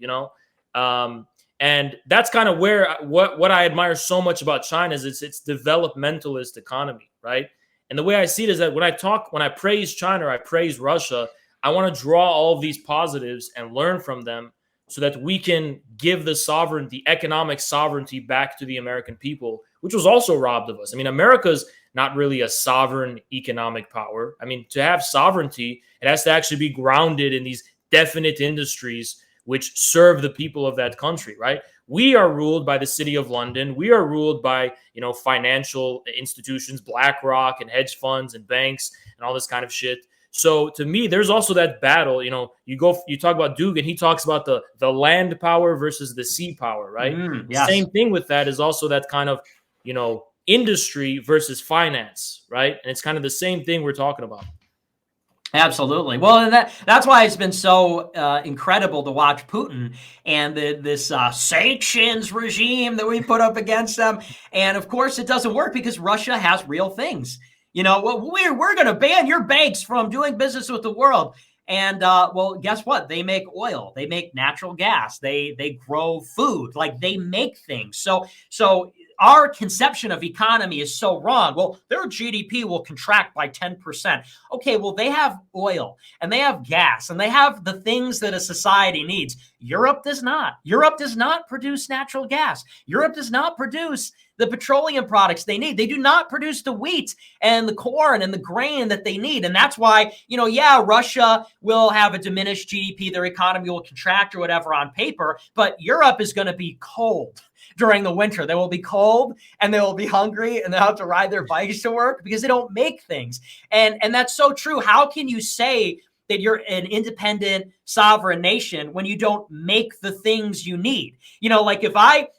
and that's kind of where what I admire so much about China is its developmentalist economy, right? And the way I see it is that when I praise China, I praise Russia, I want to draw all of these positives and learn from them, so that we can give the economic sovereignty back to the American people, which was also robbed of us. I mean, America's not really a sovereign economic power. I mean, to have sovereignty, it has to actually be grounded in these definite industries which serve the people of that country, right? We are ruled by the City of London. We are ruled by, financial institutions, BlackRock and hedge funds and banks and all this kind of shit. So to me, there's also that battle. You talk about Dugan, he talks about the land power versus the sea power, right? Yes. Same thing with that is also that kind of, industry versus finance, right? And it's kind of the same thing we're talking about. Absolutely. Well, and that's why it's been so incredible to watch Putin and this sanctions regime that we put up against them. And of course, it doesn't work because Russia has real things. We're going to ban your banks from doing business with the world. And guess what? They make oil. They make natural gas. They grow food. They make things. So our conception of economy is so wrong. Well, their GDP will contract by 10%. Okay, well, they have oil and they have gas and they have the things that a society needs. Europe does not. Europe does not produce natural gas. Europe does not produce the petroleum products they need. They do not produce the wheat and the corn and the grain that they need. And that's why, Russia will have a diminished GDP. Their economy will contract or whatever on paper, but Europe is going to be cold during the winter. They will be cold and they will be hungry and they'll have to ride their bikes to work because they don't make things. And that's so true. How can you say that you're an independent, sovereign nation when you don't make the things you need. You know, like if I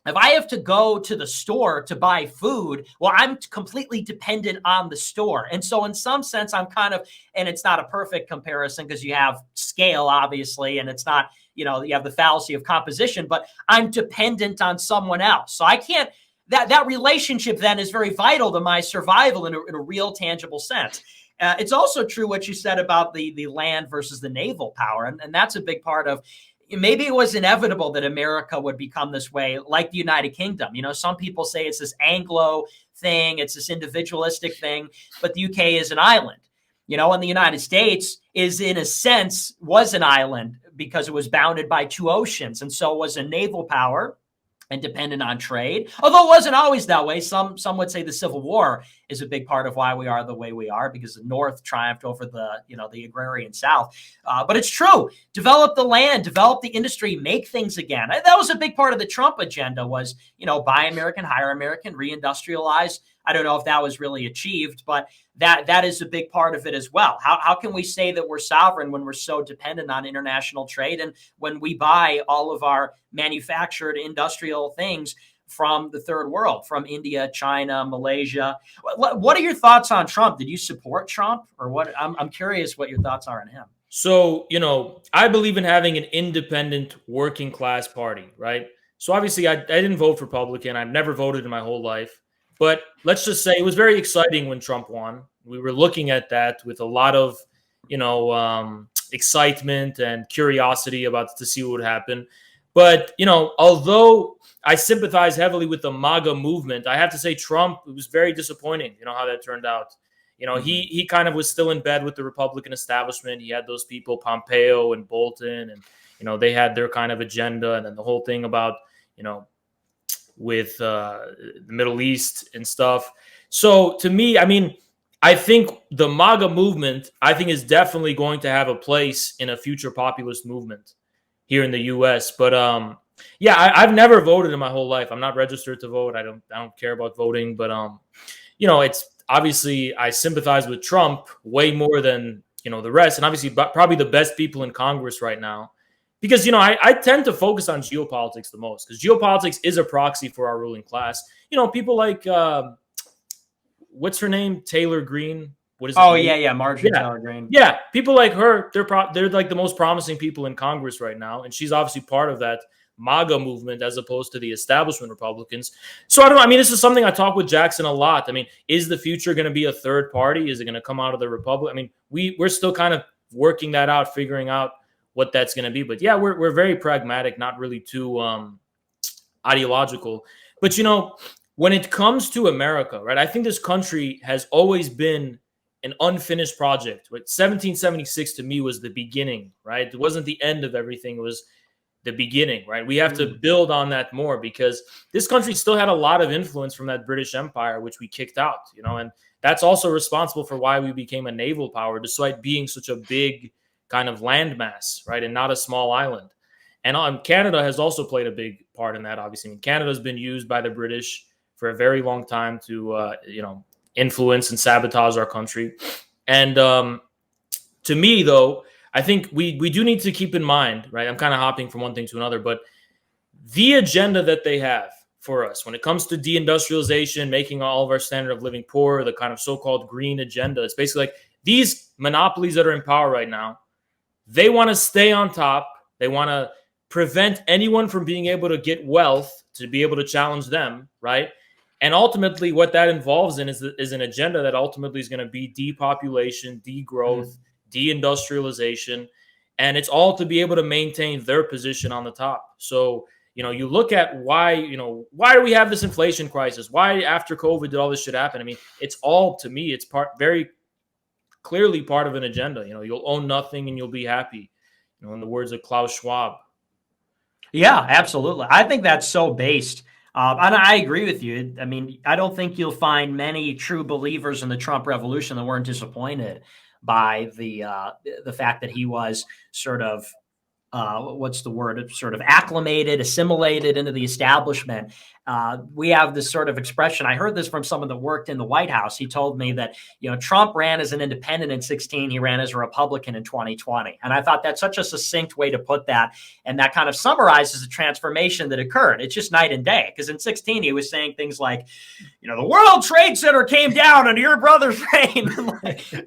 have to go to the store to buy food, well, I'm completely dependent on the store. And so in some sense, I'm kind of, and it's not a perfect comparison because you have scale, obviously, and it's not, you know, you have the fallacy of composition, but I'm dependent on someone else. So I can't, that relationship then is very vital to my survival in a real tangible sense. It's also true what you said about the land versus the naval power. And that's a big part of, maybe it was inevitable that America would become this way, like the United Kingdom. You know, some people say it's this Anglo thing, it's this individualistic thing, but the UK is an island. You know, and the United States is, in a sense, was an island because it was bounded by two oceans, and so was a naval power and dependent on trade. Although it wasn't always that way. Some would say the Civil War is a big part of why we are the way we are, because the North triumphed over the, you know, the agrarian South. But it's true. Develop the land, develop the industry, make things again. That was a big part of the Trump agenda was, you know, buy American, hire American, reindustrialize. I don't know if that was really achieved, but that is a big part of it as well. How can we say that we're sovereign when we're so dependent on international trade and when we buy all of our manufactured industrial things from the third world, from India, China, Malaysia? What are your thoughts on Trump? Did you support Trump, or what? I'm curious what your thoughts are on him. So, you know, I believe in having an independent working class party, right? So obviously I didn't vote Republican. I've never voted in my whole life. But let's just say it was very exciting when Trump won. We were looking at that with a lot of, you know, excitement and curiosity about to see what would happen. But, you know, although I sympathize heavily with the MAGA movement, I have to say Trump, it was very disappointing, you know, how that turned out. You know, he kind of was still in bed with the Republican establishment. He had those people, Pompeo and Bolton, and, you know, they had their kind of agenda. And then the whole thing about, you know, with the Middle East and stuff. So to me, I mean, I think the MAGA movement, I think, is definitely going to have a place in a future populist movement here in the U.S. But yeah, I've never voted in my whole life. I'm not registered to vote. I don't care about voting. But you know, it's obviously I sympathize with Trump way more than, you know, the rest, and obviously probably the best people in Congress right now. Because, you know, I tend to focus on geopolitics the most, because geopolitics is a proxy for our ruling class. You know, people like, what's her name? Taylor Greene. What is it? Oh, yeah. Marjorie Taylor Greene. Yeah. People like her, they're like the most promising people in Congress right now. And she's obviously part of that MAGA movement as opposed to the establishment Republicans. So I don't know. I mean, this is something I talk with Jackson a lot. I mean, is the future going to be a third party? Is it going to come out of the Republic? I mean, we're still kind of working that out, figuring out what that's going to be. But yeah, we're very pragmatic, not really too ideological. But, you know, when it comes to America, right, I think this country has always been an unfinished project. Right? 1776 to me was the beginning, right? It wasn't the end of everything. It was the beginning, right? We have to build on that more, because this country still had a lot of influence from that British Empire, which we kicked out, you know, and that's also responsible for why we became a naval power, despite being such a big kind of landmass, right? And not a small island. And Canada has also played a big part in that, obviously. I mean, Canada has been used by the British for a very long time to, you know, influence and sabotage our country. And to me, though, I think we do need to keep in mind, right? I'm kind of hopping from one thing to another, but the agenda that they have for us when it comes to deindustrialization, making all of our standard of living poor, the kind of so-called green agenda, it's basically like these monopolies that are in power right now, they want to stay on top. They want to prevent anyone from being able to get wealth to be able to challenge them, right? And ultimately, what that involves in is an agenda that ultimately is going to be depopulation, degrowth, deindustrialization, and it's all to be able to maintain their position on the top. So, you know, you look at why do we have this inflation crisis? Why after COVID did all this shit happen? I mean, it's all, to me, it's very clearly part of an agenda. You know, you'll own nothing and you'll be happy. You know, in the words of Klaus Schwab. Yeah, absolutely. I think that's so based. And I agree with you. I mean, I don't think you'll find many true believers in the Trump revolution that weren't disappointed by the fact that he was sort of what's the word? Sort of acclimated, assimilated into the establishment. We have this sort of expression. I heard this from someone that worked in the White House. He told me that, Trump ran as an independent in 16. He ran as a Republican in 2020. And I thought that's such a succinct way to put that. And that kind of summarizes the transformation that occurred. It's just night and day. Because in 16, he was saying things like, the World Trade Center came down under your brother's reign.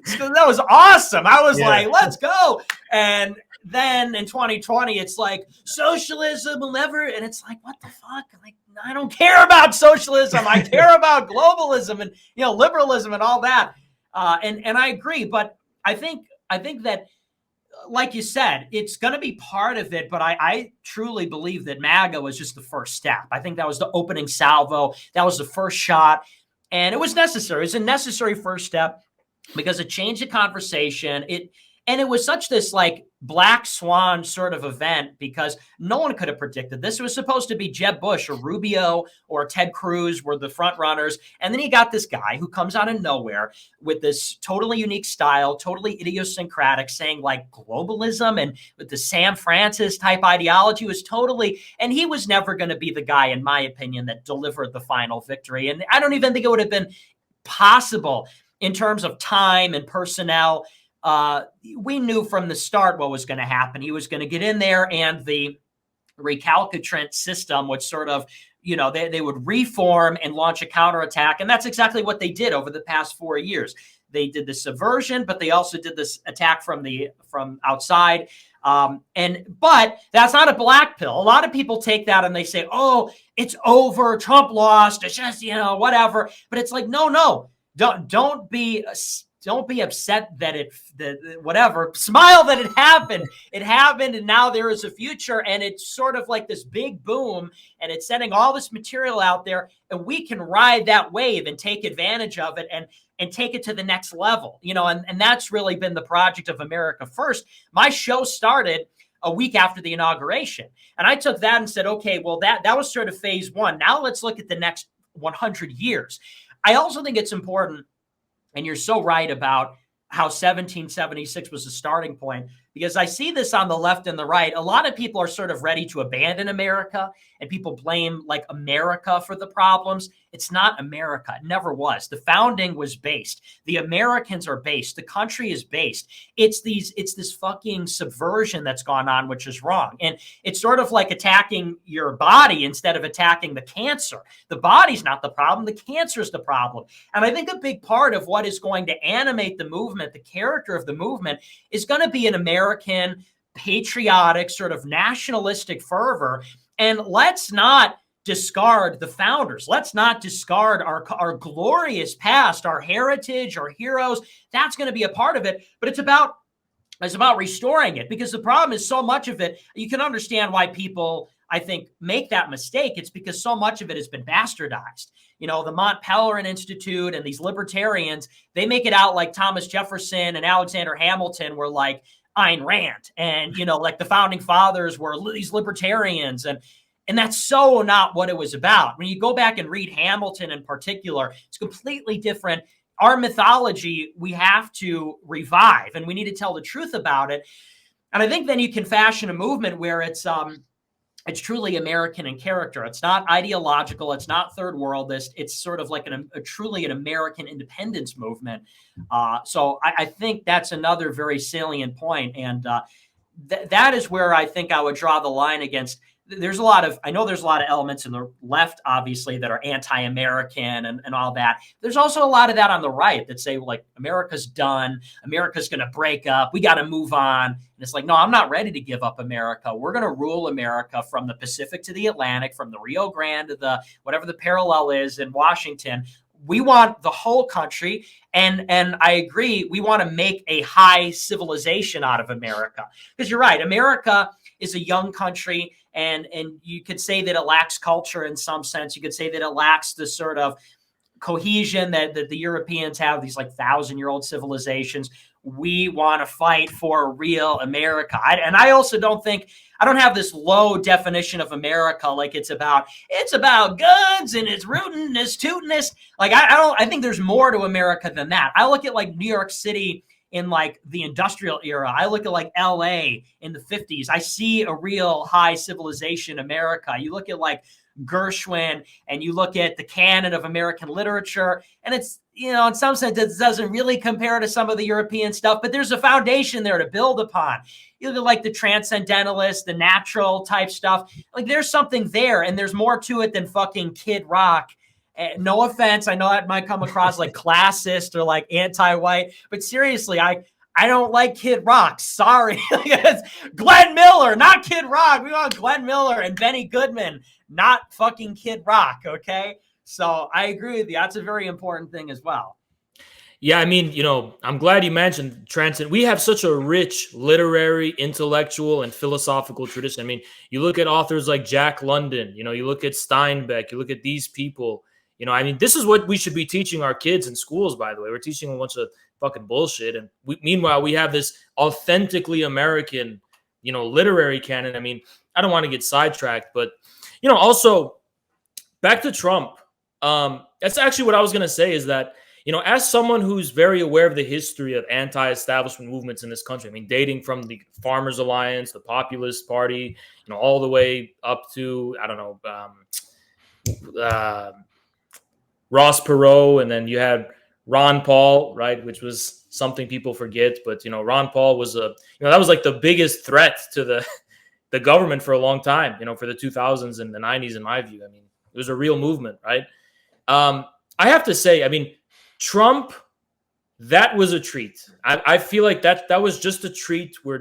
So that was awesome. I was like, let's go. And then in 2020, it's like socialism will never, and it's like, what the fuck? Like, I don't care about socialism. I care about globalism and liberalism and all that. And I agree, but I think that, like you said, it's going to be part of it. But I truly believe that MAGA was just the first step. I think that was the opening salvo. That was the first shot, and it was necessary. It was a necessary first step because it changed the conversation. And it was such this like black swan sort of event because no one could have predicted this. It was supposed to be Jeb Bush or Rubio or Ted Cruz were the front runners. And then you got this guy who comes out of nowhere with this totally unique style, totally idiosyncratic, saying like globalism and with the Sam Francis type ideology was totally, and he was never going to be the guy, in my opinion, that delivered the final victory. And I don't even think it would have been possible in terms of time and personnel. We knew from the start what was going to happen. He was going to get in there and the recalcitrant system would sort of, they would reform and launch a counterattack. And that's exactly what they did over the past 4 years. They did the subversion, but they also did this attack from outside. But that's not a black pill. A lot of people take that and they say, oh, it's over. Trump lost. It's just, whatever. But it's like, no, don't be upset that whatever. Smile that it happened. It happened, and now there is a future, and it's sort of like this big boom, and it's sending all this material out there, and we can ride that wave and take advantage of it and take it to the next level. And that's really been the project of America First. My show started a week after the inauguration, and I took that and said, okay, well, that was sort of phase one. Now let's look at the next 100 years. I also think it's important. And you're so right about how 1776 was the starting point, because I see this on the left and the right. A lot of people are sort of ready to abandon America, and people blame like America for the problems. It's not America. It never was. The founding was based. The Americans are based. The country is based. It's this fucking subversion that's gone on, which is wrong. And it's sort of like attacking your body instead of attacking the cancer. The body's not the problem. The cancer is the problem. And I think a big part of what is going to animate the movement, the character of the movement, is going to be an American patriotic sort of nationalistic fervor. And let's not discard the founders. Let's not discard our glorious past, our heritage, our heroes. That's going to be a part of it. But it's about restoring it, because the problem is so much of it, you can understand why people, I think, make that mistake. It's because so much of it has been bastardized. The Mont Pelerin Institute and these libertarians, they make it out like Thomas Jefferson and Alexander Hamilton were like Ayn Rand, and like the founding fathers were these libertarians, and that's so not what it was about. When you go back and read Hamilton in particular, it's completely different. Our mythology, we have to revive, and we need to tell the truth about it. And I think then you can fashion a movement where it's truly American in character. It's not ideological. It's not third worldist. It's sort of like truly an American independence movement. So I think that's another very salient point. And that is where I think I would draw the line against. I know there's a lot of elements in the left, obviously, that are anti-American and all that. There's also a lot of that on the right that say, like, America's done. America's going to break up. We got to move on. And it's like, no, I'm not ready to give up America. We're going to rule America from the Pacific to the Atlantic, from the Rio Grande to the whatever the parallel is in Washington. We want the whole country. And I agree. We want to make a high civilization out of America, because you're right. America is a young country. And you could say that it lacks culture in some sense. You could say that it lacks the sort of cohesion that the Europeans have, these like 1,000-year-old civilizations. We want to fight for real America. I also don't have this low definition of America. Like it's about guns and it's rootin' and it's tootin'. Like I think there's more to America than that. I look at like New York City in like the industrial era. I look at like LA in the 50s. I see a real high civilization America. You look at like Gershwin and you look at the canon of American literature, and it's, you know, in some sense it doesn't really compare to some of the European stuff, but there's a foundation there to build upon. You look at like the transcendentalist, the natural type stuff, like there's something there, and there's more to it than fucking Kid Rock. No offense, I know that might come across like classist or like anti-white, but seriously, I don't like Kid Rock. Sorry. Glenn Miller, not Kid Rock. We want Glenn Miller and Benny Goodman, not fucking Kid Rock, okay? So I agree with you. That's a very important thing as well. Yeah, I mean, you know, I'm glad you mentioned transcend. We have such a rich literary, intellectual, and philosophical tradition. I mean, you look at authors like Jack London, you know, you look at Steinbeck, you look at these people. You know, I mean, this is what we should be teaching our kids in schools, by the way. We're teaching a bunch of fucking bullshit. And meanwhile, we have this authentically American, you know, literary canon. I mean, I don't want to get sidetracked, but, you know, also back to Trump. That's actually what I was going to say is that, you know, as someone who's very aware of the history of anti-establishment movements in this country, I mean, dating from the Farmers Alliance, the Populist Party, you know, all the way up to, I don't know, Ross Perot, and then you had Ron Paul, right, which was something people forget. But, you know, Ron Paul was that was like the biggest threat to the government for a long time, you know, for the 2000s and the 90s, in my view. I mean, it was a real movement, right? I have to say, I mean, Trump, that was a treat. I feel like that was just a treat. We're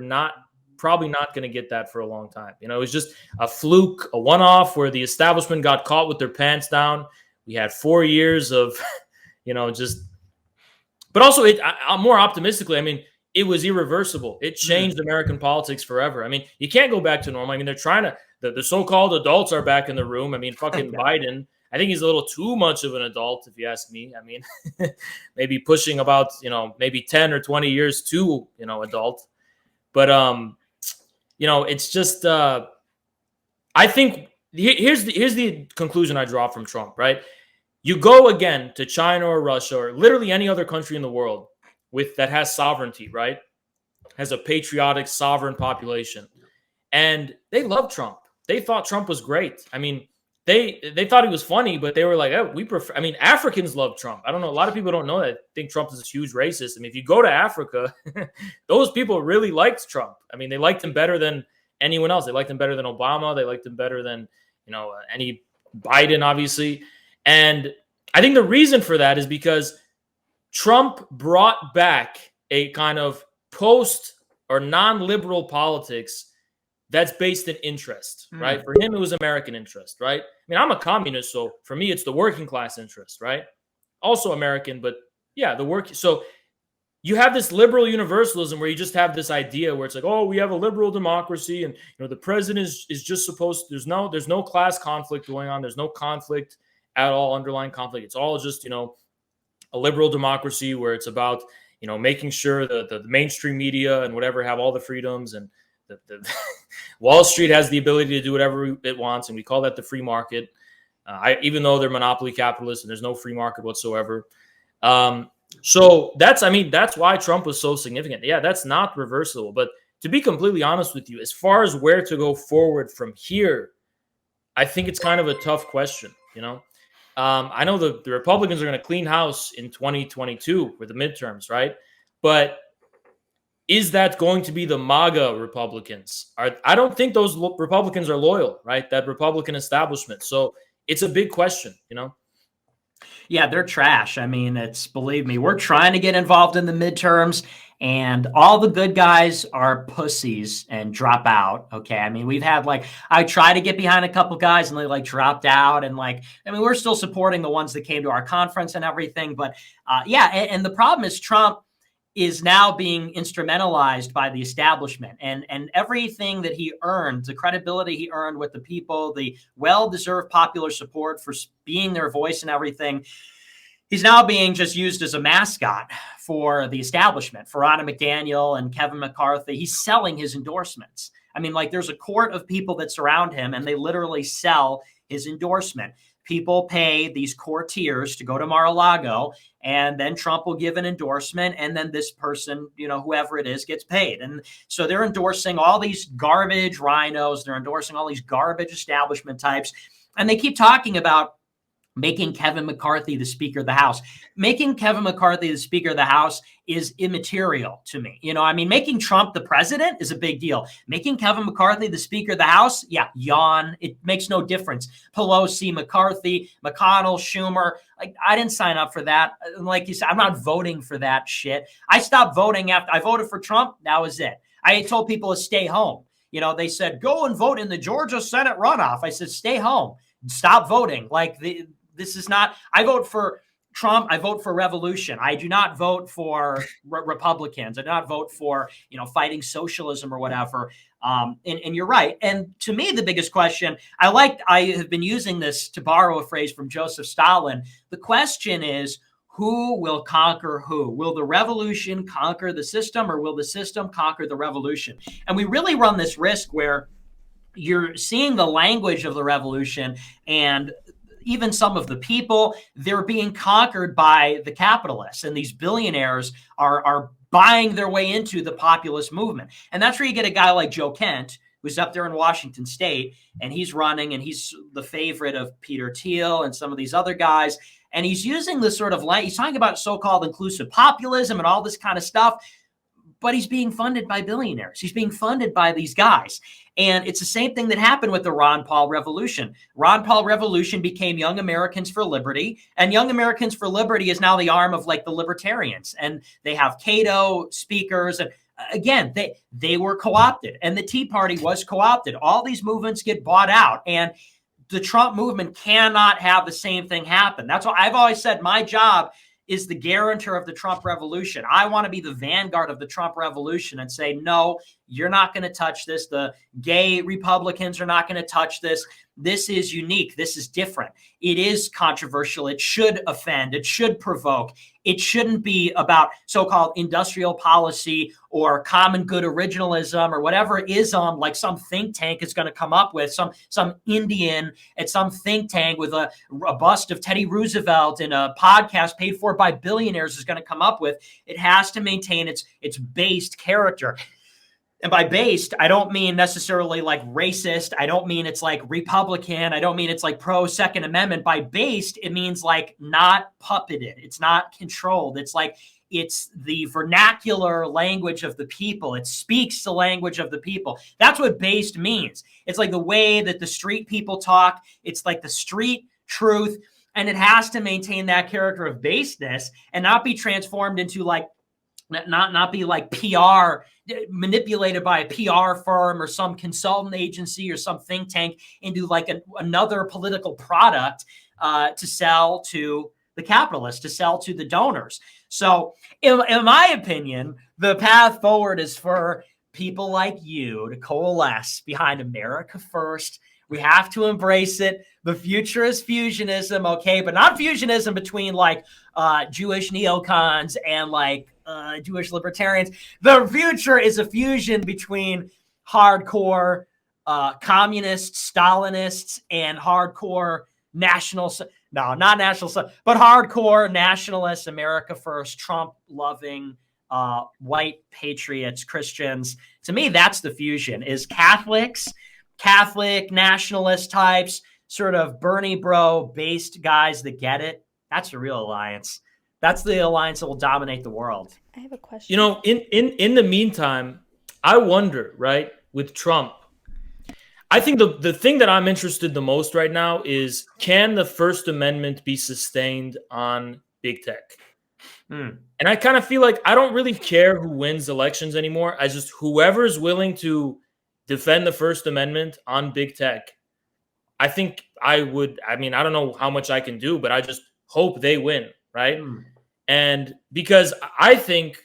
probably not going to get that for a long time. You know, it was just a fluke, a one-off where the establishment got caught with their pants down. We had 4 years of, you know, but also I'm more optimistically, I mean, it was irreversible. It changed American politics forever. I mean, you can't go back to normal. I mean, they're trying to, the so-called adults are back in the room. I mean, fucking Biden, I think he's a little too much of an adult, if you ask me. I mean, maybe pushing about, you know, maybe 10 or 20 years too, you know, adult. But, you know, it's just, I think here's the conclusion I draw from Trump, right? You go again to China or Russia or literally any other country in the world that has sovereignty, right? Has a patriotic, sovereign population. And they love Trump. They thought Trump was great. I mean, they thought he was funny, but they were like, oh, we prefer. I mean, Africans love Trump. I don't know. A lot of people don't know that. Think Trump is a huge racist. I mean, if you go to Africa, those people really liked Trump. I mean, they liked him better than anyone else. They liked him better than Obama. They liked him better than, you know, any Biden, obviously. And I think the reason for that is because Trump brought back a kind of post or non-liberal politics that's based in interest, right? For him, it was American interest, right? I mean, I'm a communist, so for me, it's the working class interest, right? Also American, but yeah, So you have this liberal universalism where you just have this idea where it's like, oh, we have a liberal democracy, and you know the president is just supposed. There's no class conflict going on. There's no conflict at all, underlying conflict. It's all just, you know, a liberal democracy where it's about, you know, making sure that the mainstream media and whatever have all the freedoms, and the Wall Street has the ability to do whatever it wants, and we call that the free market. Even though they're monopoly capitalists and there's no free market whatsoever. So that's why Trump was so significant. Yeah, that's not reversible. But to be completely honest with you, as far as where to go forward from here, I think it's kind of a tough question. You know, I know the Republicans are going to clean house in 2022 for the midterms, right? But is that going to be the MAGA Republicans? I don't think those Republicans are loyal, right? That Republican establishment. So it's a big question, you know? Yeah, they're trash. I mean, believe me, we're trying to get involved in the midterms, and all the good guys are pussies and drop out. Okay. I mean, we've had I tried to get behind a couple guys and they dropped out. And we're still supporting the ones that came to our conference and everything. But yeah. And the problem is Trump is now being instrumentalized by the establishment, and everything that he earned, the credibility he earned with the people, the well-deserved popular support for being their voice and everything, he's now being just used as a mascot for the establishment, for Ronna McDaniel and Kevin McCarthy. He's selling his endorsements. I mean, there's a court of people that surround him, and they literally sell his endorsement. people pay these courtiers to go to Mar-a-Lago, and then Trump will give an endorsement, and then this person, whoever it is, gets paid. And so they're endorsing all these garbage rhinos. They're endorsing all these garbage establishment types. And they keep talking about making Kevin McCarthy the Speaker of the House. Making Kevin McCarthy the Speaker of the House is immaterial to me. Making Trump the president is a big deal. Making Kevin McCarthy the Speaker of the House, yeah, yawn. It makes no difference. Pelosi, McCarthy, McConnell, Schumer. I didn't sign up for that. Like you said, I'm not voting for that shit. I stopped voting after I voted for Trump. That was it. I told people to stay home. They said, go and vote in the Georgia Senate runoff. I said, stay home. Stop voting. This is not, I vote for Trump. I vote for revolution. I do not vote for Republicans. I do not vote for, fighting socialism or whatever. And you're right. And to me, the biggest question, I have been using this to borrow a phrase from Joseph Stalin. The question is, who will conquer who? Will the revolution conquer the system, or will the system conquer the revolution? And we really run this risk where you're seeing the language of the revolution, and even some of the people, they're being conquered by the capitalists, and these billionaires are buying their way into the populist movement. And that's where you get a guy like Joe Kent, who's up there in Washington State, and he's running, and he's the favorite of Peter Thiel and some of these other guys. And he's using this sort of he's talking about so-called inclusive populism and all this kind of stuff, but he's being funded by billionaires. He's being funded by these guys. And it's the same thing that happened with the Ron Paul Revolution. Ron Paul Revolution became Young Americans for Liberty, and Young Americans for Liberty is now the arm of the libertarians. And they have Cato speakers. And again, they were co-opted, and the Tea Party was co-opted. All these movements get bought out, and the Trump movement cannot have the same thing happen. That's why I've always said my job is the guarantor of the Trump revolution. I want to be the vanguard of the Trump revolution and say, no, you're not going to touch this. The gay Republicans are not going to touch this. This is unique. This is different. It is controversial. It should offend. It should provoke. It shouldn't be about so-called industrial policy or common good originalism or whatever ism like some think tank is going to come up with, some Indian at some think tank with a bust of Teddy Roosevelt in a podcast paid for by billionaires is going to come up with. It has to maintain its based character. And by based, I don't mean necessarily racist. I don't mean it's Republican. I don't mean it's pro Second Amendment. By based, it means not puppeted. It's not controlled. It's the vernacular language of the people. It speaks the language of the people. That's what based means. It's the way that the street people talk. It's the street truth. And it has to maintain that character of basedness and not be transformed into not be PR manipulated by a PR firm or some consultant agency or some think tank into another political product to sell to the capitalists, to sell to the donors. So in my opinion, the path forward is for people like you to coalesce behind America First. We have to embrace it. The future is fusionism, okay? But not fusionism between Jewish neocons and Jewish libertarians. The future is a fusion between hardcore communists, Stalinists, and hardcore not national, but hardcore nationalists, America First, Trump-loving white patriots, Christians. To me, that's the fusion, is Catholic nationalist types, sort of Bernie bro based guys that get it. That's the real alliance. That's the alliance that will dominate the world. I have a question. In the meantime, I wonder, right, with Trump, I think the thing that I'm interested the most right now is, can the First Amendment be sustained on big tech? And I kind of feel like I don't really care who wins elections anymore. I just, whoever's willing to defend the First Amendment on big tech, I think I would. I mean, I don't know how much I can do, but I just hope they win, right? And because I think,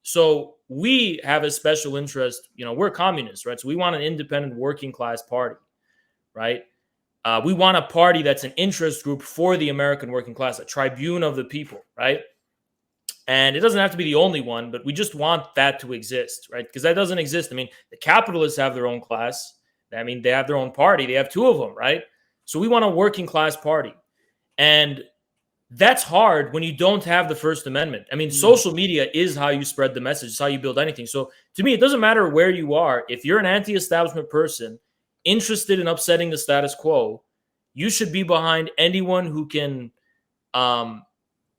so we have a special interest, we're communists, right? So we want an independent working class party, right? We want a party that's an interest group for the American working class, a tribune of the people, right? And it doesn't have to be the only one, but we just want that to exist, right? Because that doesn't exist. I mean, the capitalists have their own class. I mean, they have their own party. They have two of them, right? So we want a working class party. And that's hard when you don't have the First Amendment. I mean, social media is how you spread the message. It's how you build anything. So to me, it doesn't matter where you are. If you're an anti-establishment person interested in upsetting the status quo, you should be behind anyone who can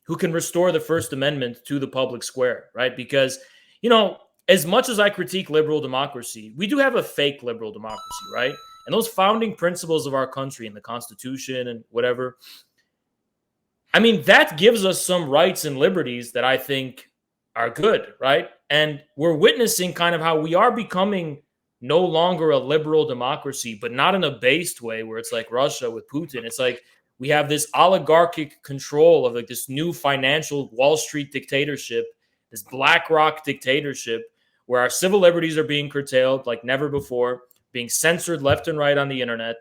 restore the First Amendment to the public square, right? Because, you know, as much as I critique liberal democracy, we do have a fake liberal democracy, right? And those founding principles of our country and the Constitution and whatever, I mean, that gives us some rights and liberties that I think are good, right? And we're witnessing kind of how we are becoming no longer a liberal democracy, but not in a based way where it's like Russia with Putin. It's like we have this oligarchic control of like this new financial Wall Street dictatorship, this BlackRock dictatorship, where our civil liberties are being curtailed like never before, being censored left and right on the internet.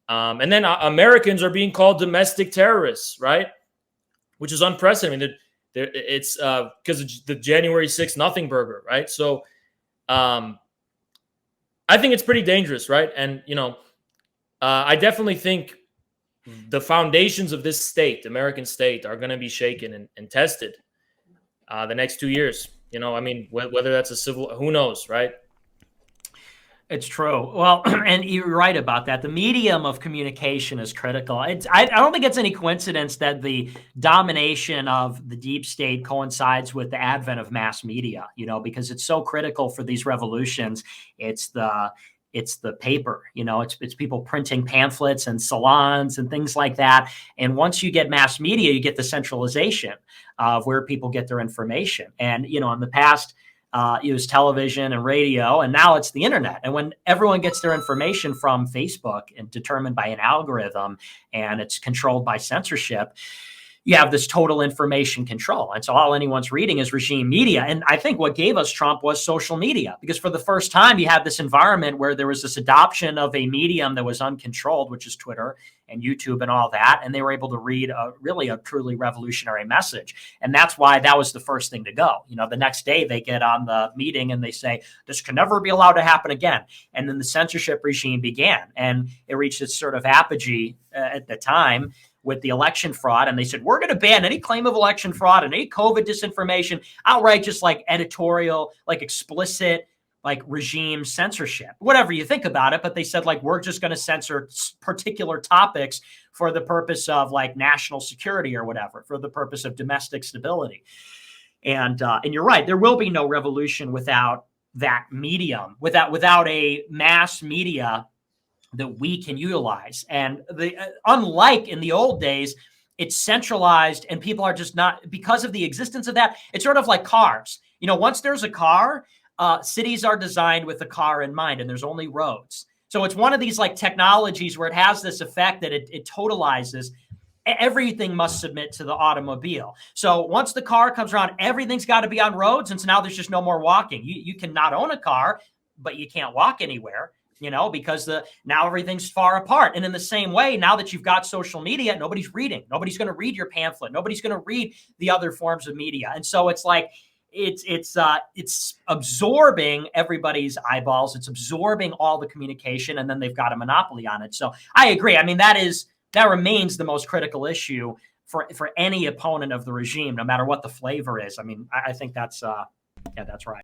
And then Americans are being called domestic terrorists, right? Which is unprecedented. It's because of the January 6th nothing burger, right? So I think it's pretty dangerous, right? And, you know, I definitely think the foundations of this state, American state, are going to be shaken and tested the next 2 years. You know, I mean, whether that's a civil, who knows, right? It's true. Well, and you're right about that. The medium of communication is critical. I don't think it's any coincidence that the domination of the deep state coincides with the advent of mass media, you know, because it's so critical for these revolutions. It's the paper, you know, it's people printing pamphlets and salons and things like that. And once you get mass media, you get the centralization of where people get their information. And, you know, in the past, it was television and radio, and now it's the internet. And when everyone gets their information from Facebook and determined by an algorithm, and it's controlled by censorship, you have this total information control. And so all anyone's reading is regime media. And I think what gave us Trump was social media, because for the first time, you had this environment where there was this adoption of a medium that was uncontrolled, which is Twitter and YouTube and all that. And they were able to read really a truly revolutionary message. And that's why that was the first thing to go. You know, the next day they get on the meeting and they say, this can never be allowed to happen again. And then the censorship regime began, and it reached its sort of apogee at the time with the election fraud. And they said, we're going to ban any claim of election fraud and any COVID disinformation, outright, just like editorial, like explicit, like regime censorship, whatever you think about it. But they said, like, we're just going to censor particular topics for the purpose of like national security or whatever, for the purpose of domestic stability. And you're right, there will be no revolution without that medium, without a mass media that we can utilize. And unlike in the old days, it's centralized and people are just not, because of the existence of that, it's sort of like cars. You know, once there's a car, cities are designed with the car in mind, and there's only roads. So it's one of these like technologies where it has this effect that it totalizes. Everything must submit to the automobile. So once the car comes around, everything's got to be on roads. And so now there's just no more walking. You can not own a car, but you can't walk anywhere, you know, because now everything's far apart. And in the same way, now that you've got social media, nobody's reading. Nobody's going to read your pamphlet. Nobody's going to read the other forms of media. And so it's like, it's absorbing everybody's eyeballs. It's absorbing all the communication, and then they've got a monopoly on it. So I agree. I mean, that remains the most critical issue for any opponent of the regime, no matter what the flavor is. I mean, I think that's right.